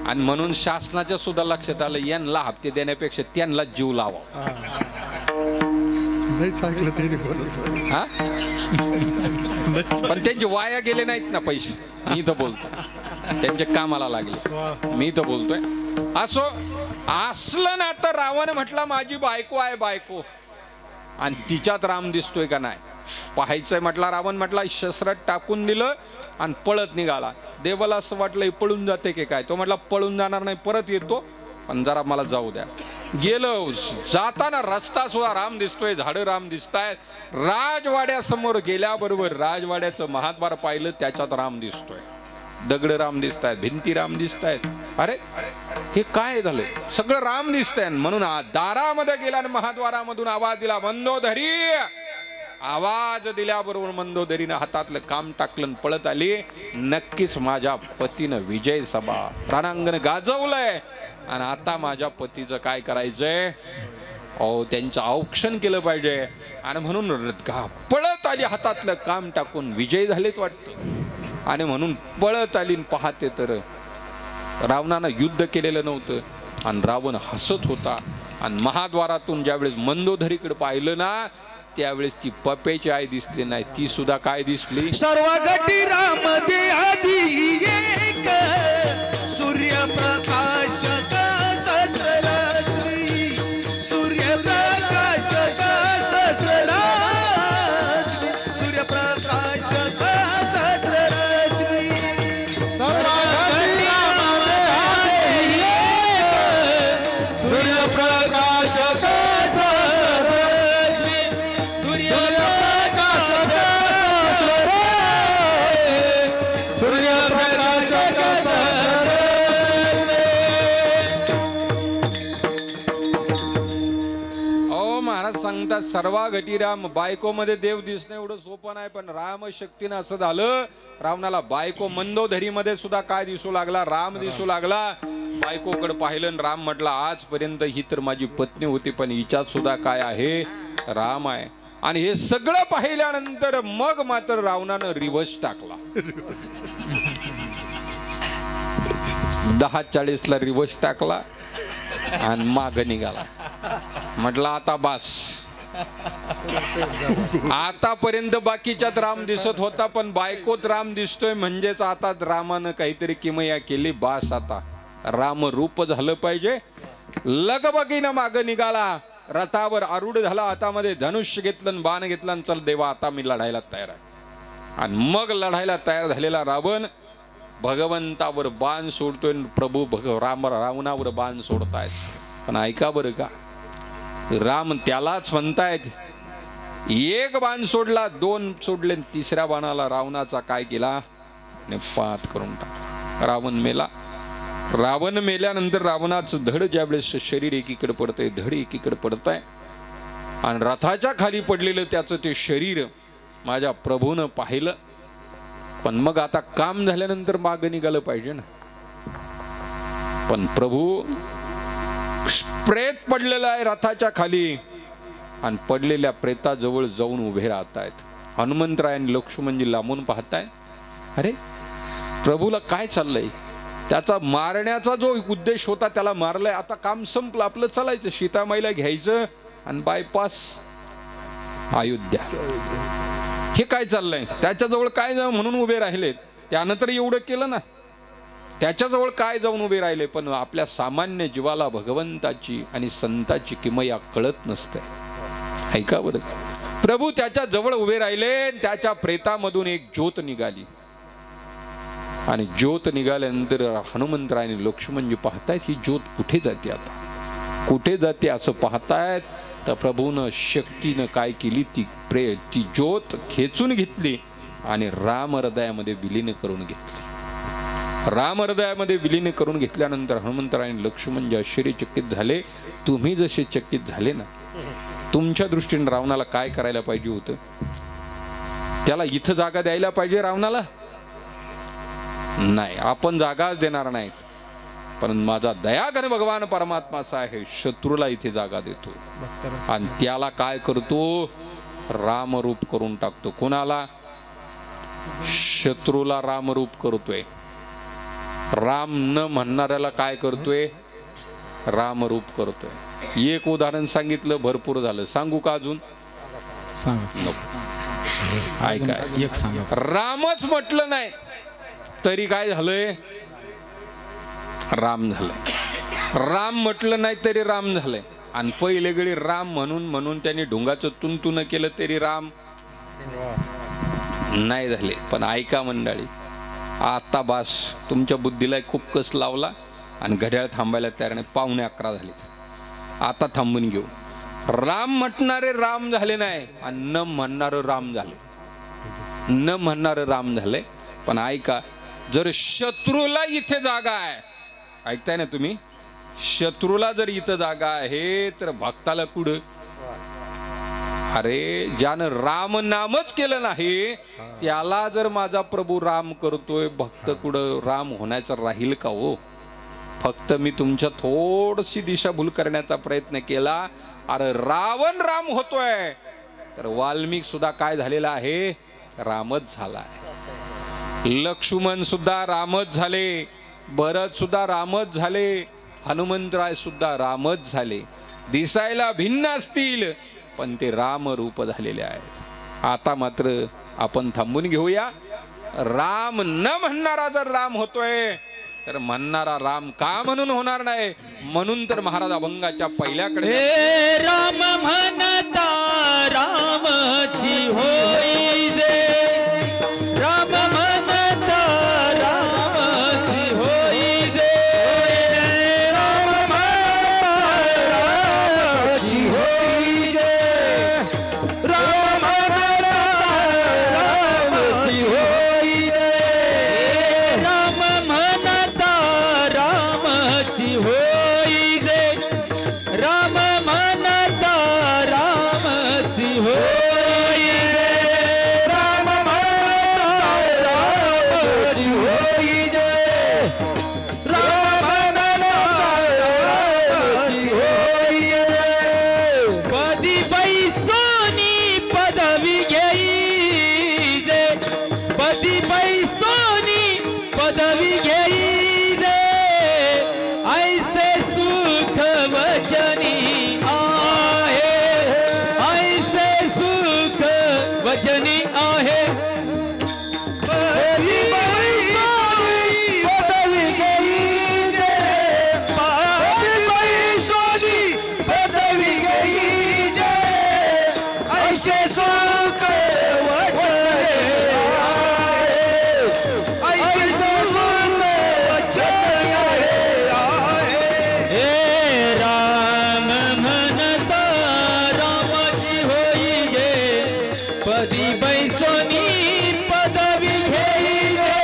Speaker 1: आणि म्हणून शासनाच्या सुद्धा लक्षात आलं, यांना हप्ते देण्यापेक्षा त्यांना जीव लावा. हा पण त्यांचे वाया गेले नाहीत ना पैसे, मी तर बोलतो, त्यांचे कामाला लागले, मी तर बोलतोय. असो असलं ना तर रावण म्हटला माझी बायको आहे बायको, आणि तिच्यात राम दिसतोय का नाही पाहायचंय म्हटला. रावण म्हटला शस्त्रात टाकून दिलं आणि पळत निघाला. देवाला असं वाटलं पळून जाते की काय, तो म्हटला पळून जाणार नाही, परत येतो, पण जरा मला जाऊ द्या. गेलो, जाताना रस्ता सुद्धा राम दिसतोय, झाडं राम दिसतायत. राजवाड्यासमोर गेल्याबरोबर राजवाड्याचं महाद्वार पाहिलं, त्याच्यात राम दिसतोय, दगड राम दिसतायत, भिंती राम दिसतायत. अरे हे काय झालंय, सगळं राम दिसतंय. म्हणून दारामध्ये गेला आणि महाद्वारामधून आवाज दिला, मंदोदरी. आवाज दिल्याबरोबर मंदोदरीनं हातातलं काम टाकलं, पळत आली. नक्कीच माझ्या पतीनं विजय सभा रणांगण गाजवलंय, आणि आता माझ्या पतीचं काय करायचंय, त्यांचं औक्षण केलं पाहिजे. आणि म्हणून पळत आली, हातातलं काम टाकून, विजय झालेच वाटतं. आणि म्हणून पळत आली, पाहते तर रावणानं युद्ध केलेलं नव्हतं, आणि रावण हसत होता. आणि महाद्वारातून ज्यावेळेस मंदोदरीकडे पाहिलं ना त्यावेळेस ती पप्याची आई दिसली नाही, ती सुद्धा काय दिसली?
Speaker 2: सर्व गटी राम दे आधी एक सूर्यप्रकाश सहस्ररश्मी सूर्यप्रकाश सहस्ररश्मी सूर्यप्रकाश सहस्ररश्मी सूर्यप्रकाश
Speaker 1: सांगतात सर्वा घटी राम. बायको मध्ये देव दिसणं एवढं सोपं नाही, पण राम शक्तीनं असं झालं, रावणाला बायको मंदोदरी मध्ये सुद्धा काय दिसू लागला? राम दिसू लागला. बायकोकडे पाहिलं, राम म्हटला आजपर्यंत ही तर माझी पत्नी होती, पण हिच्यात सुद्धा काय आहे? राम आहे. आणि हे सगळं पाहिल्यानंतर मग मात्र रावणानं रिव्हर्स टाकला. 10:40 रिव्हर्स टाकला आणि माग निघाला. म्हटलं आता बास, आतापर्यंत बाकीच्यात राम दिसत होता, पण बायकोत राम दिसतोय, म्हणजेच आता रामानं काहीतरी किमया केली. बास, आता राम रूप झालं पाहिजे. लगबगीनं माग निघाला, रथावर आरूढ झाला, हातामध्ये धनुष्य घेतलं, बाण घेतला, चल देवा आता मी लढायला तयार आहे. आणि मग लढायला तयार झालेला रावण भगवंतावर बाण सोडतोय. प्रभू रावणावर बाण सोडतायत. पण ऐका बरं का, राम त्यालाच म्हणतायत, एक बाण सोडला, 2 सोडले, 3ऱ्या बाणाला रावणाचा काय केला? पात करून टाकला. रावण मेला. रावण मेल्यानंतर रावणाचं धड ज्यावेळेस शरीर एकीकडे पडतंय, धड एकीकडे पडतंय, आणि रथाच्या खाली पडलेलं त्याचं ते शरीर माझ्या प्रभूनं पाहिलं. पण मग आता काम झाल्यानंतर माग निघालं पाहिजे ना. पण प्रभू प्रेत पडलेला आहे रथाच्या खाली, आणि पडलेल्या प्रेताजवळ जाऊन उभे राहतायत. हनुमंतराय आणि लक्ष्मणजी लांबून पाहताय, अरे प्रभूला काय चाललंय? त्याचा मारण्याचा जो उद्देश होता त्याला मारलाय, आता काम संपलं, आपलं चालायचं, सीतामाईला घ्यायचं आणि बायपास अयोध्या. हे काय चाललंय? त्याच्याजवळ काय जाऊ म्हणून उभे राहिलेत. त्यानं तर एवढं केलं ना, त्याच्याजवळ काय जाऊन उभे राहिले. पण आपल्या सामान्य जीवाला भगवंताची आणि संताची किमया कळत नसते. ऐका बरं, प्रभू त्याच्या जवळ उभे राहिले, त्याच्या प्रेतामधून एक ज्योत निघाली, आणि ज्योत निघाल्यानंतर हनुमंतराय आणि लक्ष्मणजी पाहतायत, ही ज्योत कुठे जाते? आता कुठे जाते असं पाहतायत. तर प्रभूनं शक्तीनं काय केली? ती ज्योत खेचून घेतली आणि राम हृदयामध्ये विलीन करून घेतली. राम हृदयामध्ये विलीन करून घेतल्यानंतर हनुमंतराय आणि लक्ष्मणजी आश्चर्यचकित झाले. तुम्ही जसे चकित झाले ना, तुमच्या दृष्टीने रावणाला काय करायला पाहिजे होतं? त्याला इथं जागा द्यायला पाहिजे रावणाला? नाही, आपण जागाच देणार नाहीत. पण माझा दयाघन भगवान परमात्मा असा आहे, शत्रूला इथे जागा देतो आणि त्याला काय करतो? रामरूप करून टाकतो. कोणाला? शत्रूला रामरूप करतोय. राम न म्हणणाऱ्याला काय करतोय? रामरूप करतोय. एक उदाहरण सांगितलं, भरपूर झालं. सांगू का अजून? ऐका,
Speaker 2: एक सांगा.
Speaker 1: रामच म्हटलं नाही तरी काय झालंय? राम झालंय. राम म्हटलं नाही तरी राम झालंय. आणि पहिले गडी राम म्हणून त्यांनी ढोंगाचं तुंतुन केलं तरी राम नाही झाले. पण ऐका मंडळी, आता बास, तुमच्या बुद्धीला खूप कस लावला आणि घड्याळ थांबायला तयार नाही. 11:45 झाले, आता थांबून घेऊ. राम म्हटणारे राम झाले नाही आणि न म्हणणारं राम झाले. न म्हणणारं राम झाले. पण ऐका, जर शत्रूला इथे जागा आहे, ऐकताय ना तुम्ही, शत्रूला जर इथं जागा आहे तर भक्ताला कुठं? अरे ज्यानं राम नामच केलं नाही त्याला जर माझा प्रभू राम करतोय, भक्त कुठं राम होण्याचं राहील का हो? फक्त मी तुमच्या थोडीशी दिशाभूल करण्याचा प्रयत्न केला. अरे रावण राम होतोय तर वाल्मिक सुद्धा काय झालेला आहे? रामच झाला आहे. लक्ष्मण सुद्धा रामच झाले, भरत सुद्धा रामच झाले, हनुमंतराय सुद्धा रामच झाले. दिसायला भिन्न असतील पण ते राम रूप झालेले आहेत. आता मात्र आपण थांबून घेऊया. राम न म्हणणारा जर राम होतोय तर म्हणणारा राम का म्हणून होणार नाही. म्हणून तर महाराज अभंगाच्या पहिल्याकडे
Speaker 2: हे राम म्हणता रामची होई जे, राम म्हणता रामची होई जे, राम म्हणता रामची होई जे, राम म्हणता रामची होई जे, राम म्हणता रामची होई जे, राम म्हणता रामची होई जे, राम म्हणता रामची होई जे, राम म्हणता रामची होई जे, पदी बैसोनी पदवी घेई जे, पदी बैसोनी पदवी घेई जे, ऐसे सुख वचनी आहे, ऐसे सुख वचनी आहे, पदी बैसोनी पदवी घेई जे, पदी बैसोनी पदवी घेई जे, ऐसे सुख वचनी आहे, ऐसे सुख वचनी आहे. हे राम म्हणता रामाची होई जे, पदी बैसोनी पदवी घेई जे,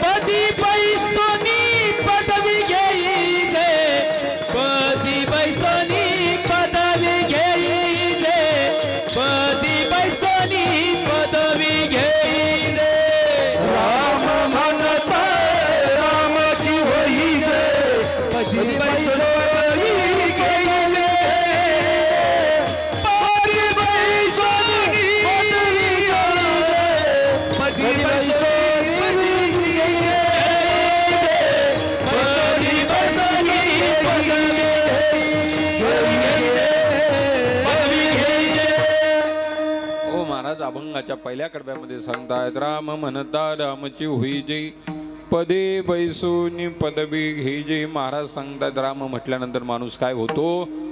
Speaker 2: पदी बैसोनी पदवी घेई जे, पदी बैसोनी पदवी घेई जे, पदी बैसोनी पदवी घेई जे, राम म्हणता रामाची होई जे, पदी बैसोनी घेई जे, पदी बैसोनी पदवी घेई जे, पदी बैसोनी घेई जे, पदी बैसोनी पदवी घेई जे.
Speaker 1: ओ महाराज अभंगाच्या पहिल्या कडब्यामध्ये सांगतायत राम म्हणता रामची होई जे, पदे बैसूनी पदवी घे जे. महाराज सांगतात राम म्हटल्यानंतर माणूस काय होतो,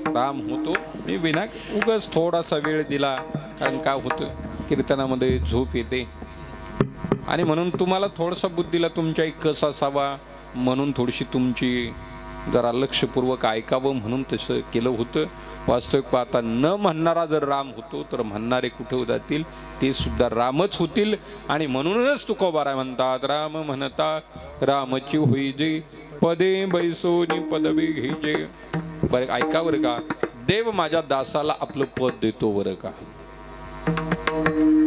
Speaker 1: राम होतो. मी विना उगाच थोडासा वेळ दिला, कारण काय होतं कीर्तनामध्ये झोप येते आणि म्हणून तुम्हाला थोडासा बुद्धीला तुमच्या कसा असावा म्हणून थोडीशी तुमची जरा लक्षपूर्वक ऐकावं म्हणून तसं केलं होतं. वास्तविक पाहता न म्हणणारा जर राम होतो तर म्हणणारे कुठे जातील, ते सुद्धा रामच होतील. आणि म्हणूनच तुकोबाराय म्हणतात राम म्हणता रामची होई जे, पदे बैसोनी पदवी घेजे. बरं ऐका बरं का, देव माझ्या दासाला आपलं पद देतो बरं का,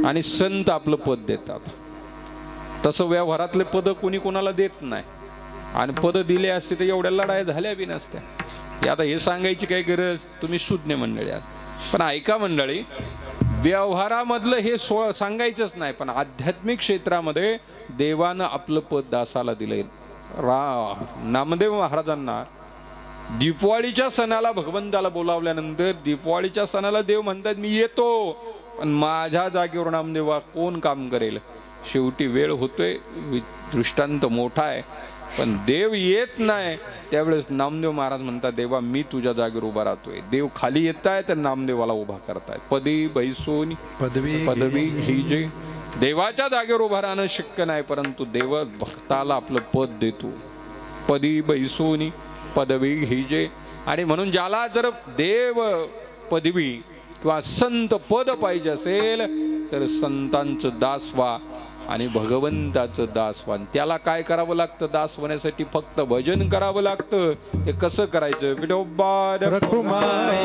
Speaker 1: आणि संत आपलं पद देतात. तसं व्यवहारातले पद कोणी कोणाला देत नाही, आणि पद दिले असते तर एवढ्या लढाई झाल्या बी नसत्या. आता हे सांगायची काही गरज, तुम्ही सुज्ञ मंडळी आहात. पण ऐका मंडळी, व्यवहारामधलं हे सांगायचंच नाही, पण आध्यात्मिक क्षेत्रामध्ये देवानं आपलं पद दासाला दिलंय. नामदेव महाराजांना दीपवाळीच्या सणाला भगवंताला बोलावल्यानंतर दीपवाळीच्या सणाला देव म्हणतात मी येतो, पण माझ्या जागेवर नामदेवा कोण काम करेल. शेवटी वेळ होतोय, दृष्टांत मोठा आहे, पण देव येत नाही. त्यावेळेस नामदेव महाराज म्हणतात देवा मी तुझ्या जागेवर उभा राहतोय. देव खाली येत आहे तर नामदेवाला उभा करताय. पदी बैसोनी पदवी घ्यायचे. देवाच्या जागेवर उभा राहणं शक्य नाही, परंतु देव भक्ताला आपलं पद देतो. पदी बैसोनी पदवी घ्यायचे. आणि म्हणून ज्याला जर देव पदवी किंवा संत पद पाहिजे असेल तर संतांचं दास व्हा आणि भगवंताचं दास व्हा. त्याला काय करावं लागतं, दास होण्यासाठी फक्त भजन करावं लागतं. ते कसं करायचं, विठोबा
Speaker 3: रखुमाई,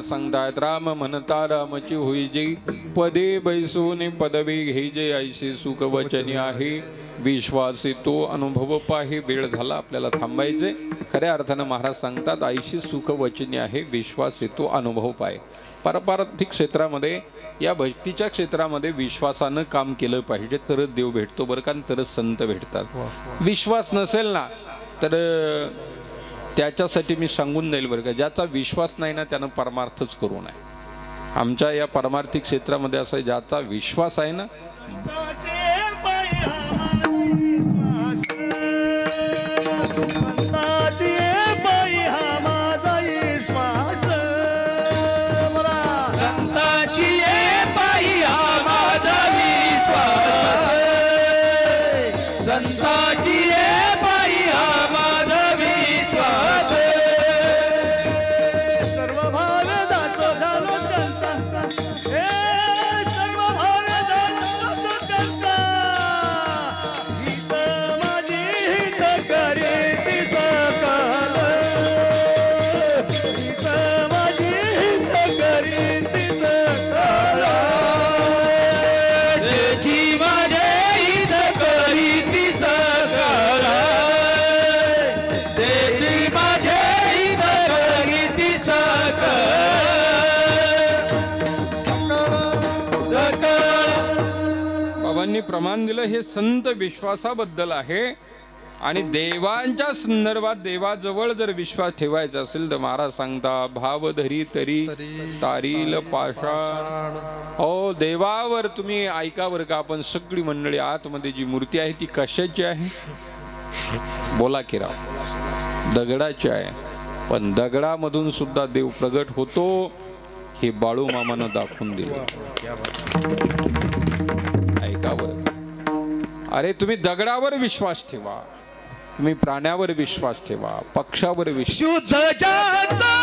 Speaker 1: महाराज सांगतायत राम म्हणता रामची होई जे पदे बैसून पदवी घे जे ऐशी सुख वचनी आहे विश्वास तो अनुभव पाहे. वेळ झाला आपल्याला थांबायचे. खऱ्या अर्थानं महाराज सांगतात ऐशी सुख वचनी आहे विश्वास तो अनुभव पाहे. पारमार्थिक क्षेत्रामध्ये या भक्तीच्या क्षेत्रामध्ये विश्वासानं काम केलं पाहिजे तरच देव भेटतो बरं का, तरच संत भेटतात. विश्वास नसेल ना तर त्याच्यासाठी मी सांगून जाईल बरं का, ज्याचा विश्वास नाही ना त्यानं परमार्थच करू नये. आमच्या या परमार्थिक क्षेत्रामध्ये असं ज्याचा विश्वास आहे ना प्रमाण दिलं हे संत विश्वासाबद्दल आहे. आणि देवांच्या संदर्भात देवाजवळ जर विश्वास ठेवायचा असेल तर महाराज सांगता भाव धरी तरी तारील पाषाण. ओ देवावर तुम्ही ऐकावर का, आपण सगळी मंडळी आतमध्ये जी मूर्ती आहे ती कशाची आहे बोला की राव, दगडाची आहे. पण दगडामधून सुद्धा देव प्रगट होतो हे बाळू मामानं दाखवून दिलं. ऐकावर अरे तुम्ही दगडावर विश्वास ठेवा, तुम्ही प्राण्यावर विश्वास ठेवा, पक्षावर विश्वास.
Speaker 2: शुद्ध ज्याचा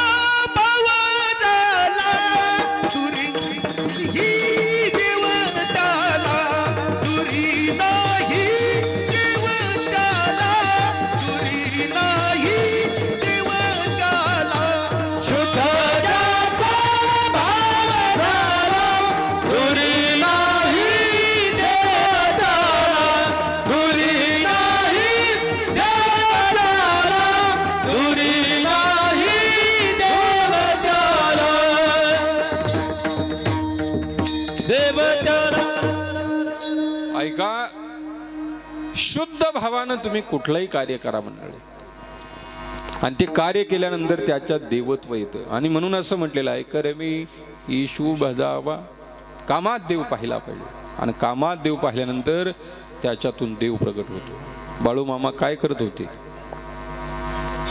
Speaker 2: भाव झाला दुरी ही देवताला, दुरी नाही देवताला, दुरी नाही देवताला. शुद्ध ज्याचा भाव झाला दुरी नाही देवताला, दुरी नाही
Speaker 1: ऐका, शुद्ध भावानं तुम्ही कुठलंही कार्य करा म्हणाले आणि ते कार्य केल्यानंतर त्याच्यात देवत्व येतं. आणि म्हणून असं म्हटलेलं आहे कर मी ईशू भजावा, कामात देव पाहिला पाहिजे आणि कामात देव पाहिल्यानंतर त्याच्यातून देव प्रगट होतो. बाळू मामा काय करत होते,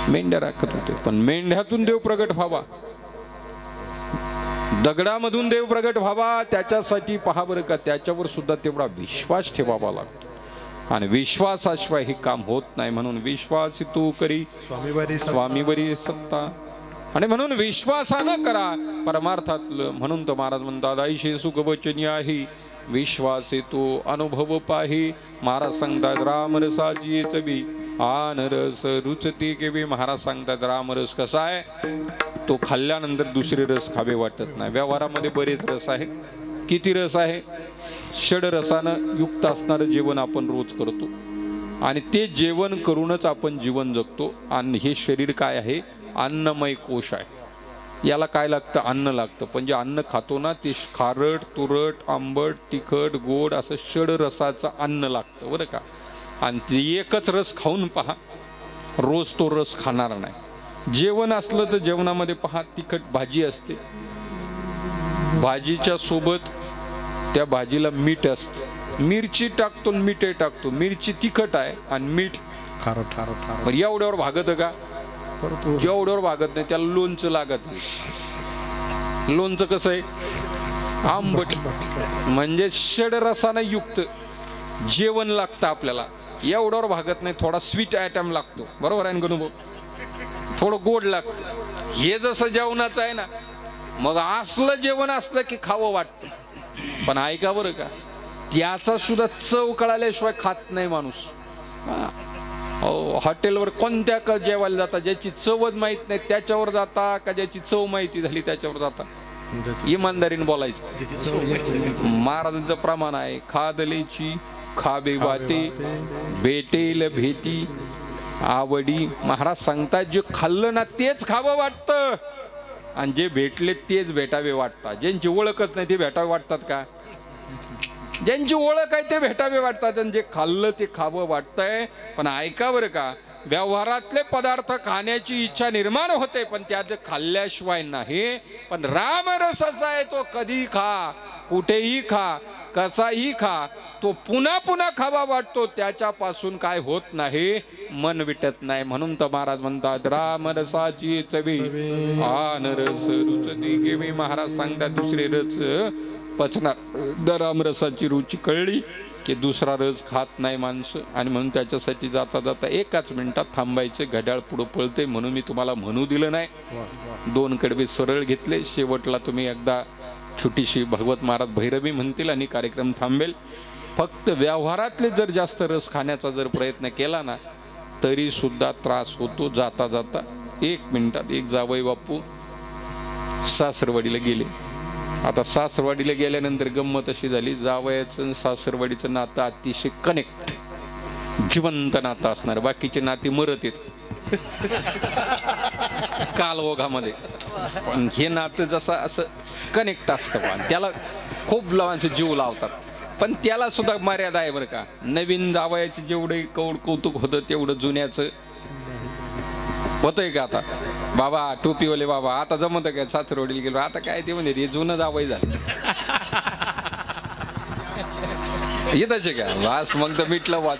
Speaker 1: मेंढ्या राखत होते, पण मेंढ्यातून देव प्रगट व्हावा, दगडामधून देव प्रगट व्हावा त्याच्यासाठी पहा बरं का, त्याच्यावर सुद्धा तेवढा विश्वास ठेवावा लागतो. आणि विश्वासाशिवाय हे काम होत नाही. म्हणून विश्वास तू करी स्वामीवरी सत्ता. आणि म्हणून विश्वासानं करा परमार्थातलं. म्हणून तर महाराज म्हणतात ऐशी सुख वचनी आहे विश्वास तो अनुभव पाही. महाराज सांगतात रामरसाची चवी आन रस रुचती केवी. महाराज सांगतात रामरस कसा आहे, तो खाल्ल्यानंतर दुसरे रस खावे वाटत नाही. व्यवहारामध्ये बरेच रस आहे. किती रस आहे, षडरसानं युक्त असणारं जेवण आपण रोज करतो आणि ते जेवण करूनच आपण जीवन जगतो. आणि हे शरीर काय आहे, अन्नमय कोश आहे. याला काय लागतं, अन्न लागतं. पण जे अन्न खातो ना ते खारट तुरट आंबट तिखट गोड असं षडरसाचं अन्न लागतं बरं का. आणि ते एकच रस खाऊन पहा, रोज तो रस खाणार नाही. जेवण असलं तर जेवणामध्ये पहा तिखट भाजी असते, भाजीच्या सोबत त्या भाजीला मीठ असतं, मिरची टाकतो मीठही टाकतो. मिरची तिखट आहे आणि मीठ खारट. एवढ्यावर भागत का, जेवढ्यावर भागत नाही त्याला लोणचं लागत नाही. लोणचं कसं आहे, आंबट, म्हणजे षडरसानं युक्त जेवण लागतं आपल्याला. एवढ्यावर भागत नाही, थोडा स्वीट आयटम लागतो. बरोबर आहे गणू भाऊ, थोडं गोड लागतं. हे जसं जेवणाचं आहे ना, मग असलं जेवण असलं की खावं वाटतं. पण ऐका बरं का, त्याचा सुद्धा चव कळाल्याशिवाय खात नाही माणूस. हॉटेलवर कोणत्या जेवायला जाता, ज्याची चवच माहित नाही त्याच्यावर जाता का ज्याची चव माहिती झाली त्याच्यावर जाता? इमानदारीने बोलायचं. महाराजांचं प्रमाण आहे, खादलेची खाबे वाटे भेटेल भेटी आवडी. महाराज सांगतात जे खाल्लं ना तेच खावं वाटतं आणि जे भेटले तेच भेटावे वाटतात. ज्यांची ओळखच नाही ते भेटावे वाटतात का? ज्यांची ओळख आहे ते भेटावे वाटतात आणि जे खाल्लं ते खावं वाटतंय. पण ऐका बरं का, व्यवहारातले पदार्थ खाण्याची इच्छा निर्माण होते पण त्यात खाल्ल्याशिवाय नाही. पण रामरस असा आहे, तो कधी खा, कुठेही खा, कसाही खा, तो पुन्हा पुन्हा खावा वाटतो. त्याच्यापासून काय होत नाही, मन विटत नाही. म्हणून तर महाराज म्हणतात रामरसाची चवी आन रस रुचती घेवी. महाराज सांगतात दुसरे रस पचणार. रामरसाची रुची कळली की दुसरा रस खात नाही माणसं. आणि म्हणून त्याच्यासाठी जाता जाता एकाच मिनिटात थांबायचं. घड्याळ पुढं पळते म्हणून मी तुम्हाला म्हणू दिलं नाही. 2 कडवे सरळ घेतले. शेवटला तुम्ही एकदा छोटीशी भगवत महाराज भैरवी म्हणतील आणि कार्यक्रम थांबेल. फक्त व्यवहारातले जर जास्त रस खाण्याचा जर प्रयत्न केला ना तरी सुद्धा त्रास होतो. जाता जाता 1 मिनिटात एक जावई बापू सासरवाडीला गेले. आता सासरवाडीला गेल्यानंतर गंमत अशी झाली, जावयाचं सासरवाडीचं नातं अतिशय कनेक्ट, जिवंत नातं असणार. बाकीचे नाते मरत येत काल ओघामध्ये, पण हे नातं जसं असं कनेक्ट असतं. पण त्याला खूप लोकांचे जीव लावतात. पण त्याला सुद्धा मर्यादा आहे बरं का. नवीन जावयाचे जेवढे कौतुक होतं तेवढं जुन्याचं होतंय का? आता बाबा टोपीवाले बाबा आता जमत काय, सासरवाडीला गेलो आता काय ते म्हणजे जुनं जावई झालं येताचे का वास, मग तर मिटलं वाद.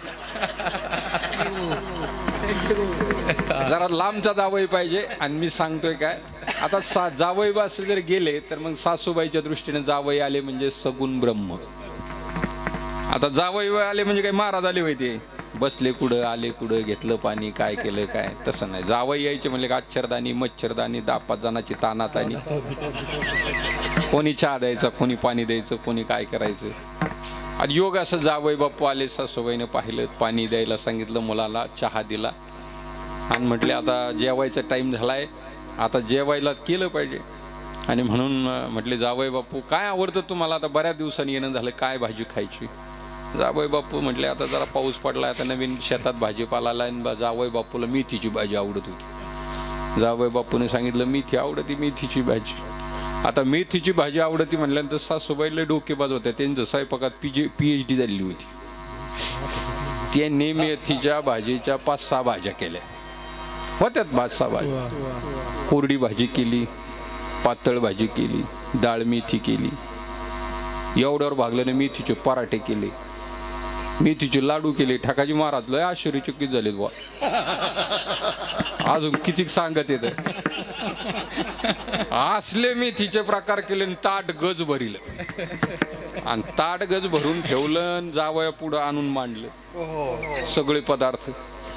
Speaker 1: जरा लांबचा जावई पाहिजे. आणि मी सांगतोय काय, आता जावई बास जर गेले तर मग सासूबाईच्या दृष्टीने जावई आले म्हणजे सगुण ब्रह्म. आता जावई आले म्हणजे काय महाराज आले होते, बसले कुठं, आले कुठं, घेतलं पाणी, काय केलं काय, तसं नाही. जावई यायचे म्हणजे अक्षरदानी, मच्छरदानी, 10-5 जणांची तानातानी, कोणी चहा द्यायचा, कोणी पाणी द्यायचं, कोणी काय करायचं. आणि योग असं जावई बाप्पू आले, सासूबाईनं पाहिलं, पाणी द्यायला सांगितलं, मुलाला चहा दिला आणि म्हटले आता जेवायचा टाइम झालाय, आता जेवायला केलं पाहिजे. आणि म्हणून म्हटले जावई बाप्पू काय आवडतं तुम्हाला, आता बऱ्याच दिवसांनी येणं झालं, काय भाजी खायची? जावई बाप्पू म्हटले आता जरा पाऊस पडला, आता नवीन शेतात भाजीपाला आला आणि जावई बाप्पूला मेथीची भाजी आवडत होती. जावई बाप्पूने सांगितलं मेथी आवडती, मेथीची भाजी. आता मेथीची भाजी आवडती म्हटल्यानंतर सासूबाईला डोकेबाज होत्या, त्यांचं स्वयंपाकात PhD झालेली होती. त्यांनी मेथीच्या भाजीच्या 5-6 भाज्या केल्या होत्यात. 5-6 भाज्या, कोरडी भाजी केली, पातळ भाजी केली, डाळ मेथी केली, एवढ्यावर भागल्याने मेथीचे पराठे केले, मेथीचे लाडू केले. ठाकाजी महाराज लय आश्चर्यचकित झाले बुवा, अजून किती सांगत येत. असले मेथीचे प्रकार केले, ताट गज भरिलं आणि ताट गज भरून ठेवलं. जावया पुढं आणून मांडलं सगळे पदार्थ.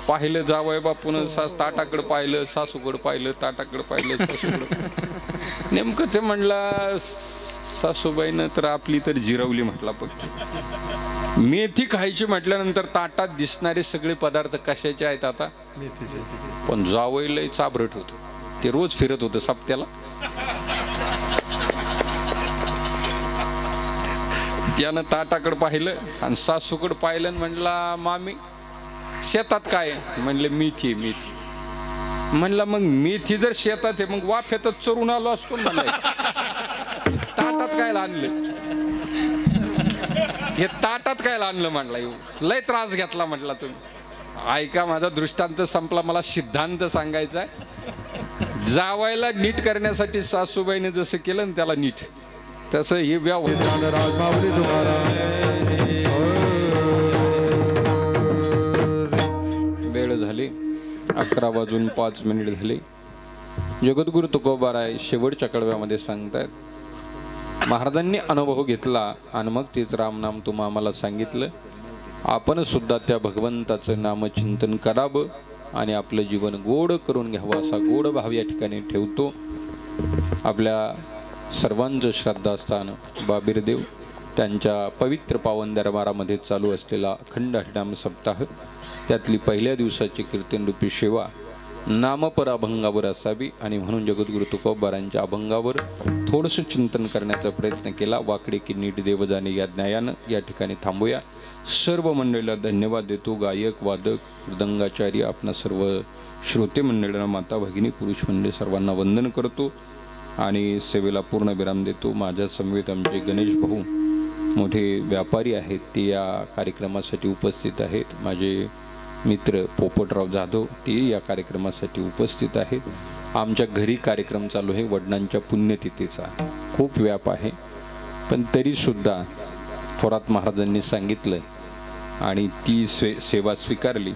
Speaker 1: पाहिलं जावया बापून, ताटाकडे पाहिलं, सासूकडे पाहिलं, ताटाकडे पाहिलं, सासूकडे. नेमकं ते म्हणलं सासूबाईनं तर आपली तर जिरवली म्हटला. फक्त मेथी खायची म्हटल्यानंतर ताटात दिसणारे सगळे पदार्थ कशाचे आहेत आता? मेथीचे. पण जावई लय चाबरट होत, ते रोज फिरत होतं सप्त्याला. त्यानं ताटाकडे पाहिलं आणि सासूकडे पाहिलं आणि म्हणला मामी शेतात काय? म्हणले मेथी. मेथी म्हणला मग मेथी जर शेतात आहे मग वाफ्यातच चरून आलो असतो म्हणलं, ताटात काय आणलं? हे ताटात काय आणलं म्हणला, लय त्रास घेतला म्हटला तुम्ही. ऐका माझा दृष्टांत संपला, मला सिद्धांत सांगायचा आहे. जावायला नीट करण्यासाठी सासूबाईने जसं केलं ना त्याला नीट, तसं हे वेळ झाली 11:05 झाले. जगद्गुरु तुकोबाराय शेवटच्या कडव्यामध्ये सांगतायत महाराजांनी अनुभव घेतला आणि मग तेच रामनाम तुम्हा आम्हाला सांगितलं. आपण सुद्धा त्या भगवंताचं नामचिंतन करावं आणि आपलं जीवन गोड करून घ्यावं असा गोड भाव या ठिकाणी ठेवतो. आपल्या सर्वांचं श्रद्धास्थान बाबीरदेव त्यांच्या पवित्र पावन दरबारामध्ये चालू असलेला अखंड हरिनाम सप्ताह, त्यातली पहिल्या दिवसाची कीर्तनरूपी सेवा नामपर अभंगावर असावी आणि म्हणून जगद्गुरु तुकोबारांच्या अभंगावर थोडंसं चिंतन करण्याचा प्रयत्न केला. वाकडे की नीट देव जाणे या ज्ञायानं या ठिकाणी थांबूया. सर्व मंडळीला धन्यवाद देतो. गायक, वादक, मृदंगाचार्य, आपणा सर्व श्रोते मंडळींना, माता भगिनी, पुरुष मंडळी सर्वांना वंदन करतो आणि सेवेला पूर्ण विराम देतो. माझ्या समवेत आमचे गणेश भाऊ मोठे व्यापारी आहेत, ते या कार्यक्रमासाठी उपस्थित आहेत. माझे मित्र पोपटराव जाधव ते या कार्यक्रमासाठी उपस्थित आहेत. आमच्या घरी कार्यक्रम चालू आहे वडिलांच्या पुण्यतिथीचा. खूप व्याप आहे, पण तरीसुद्धा थोरात महाराजांनी सांगितलं आणि ती सेवा स्वीकारली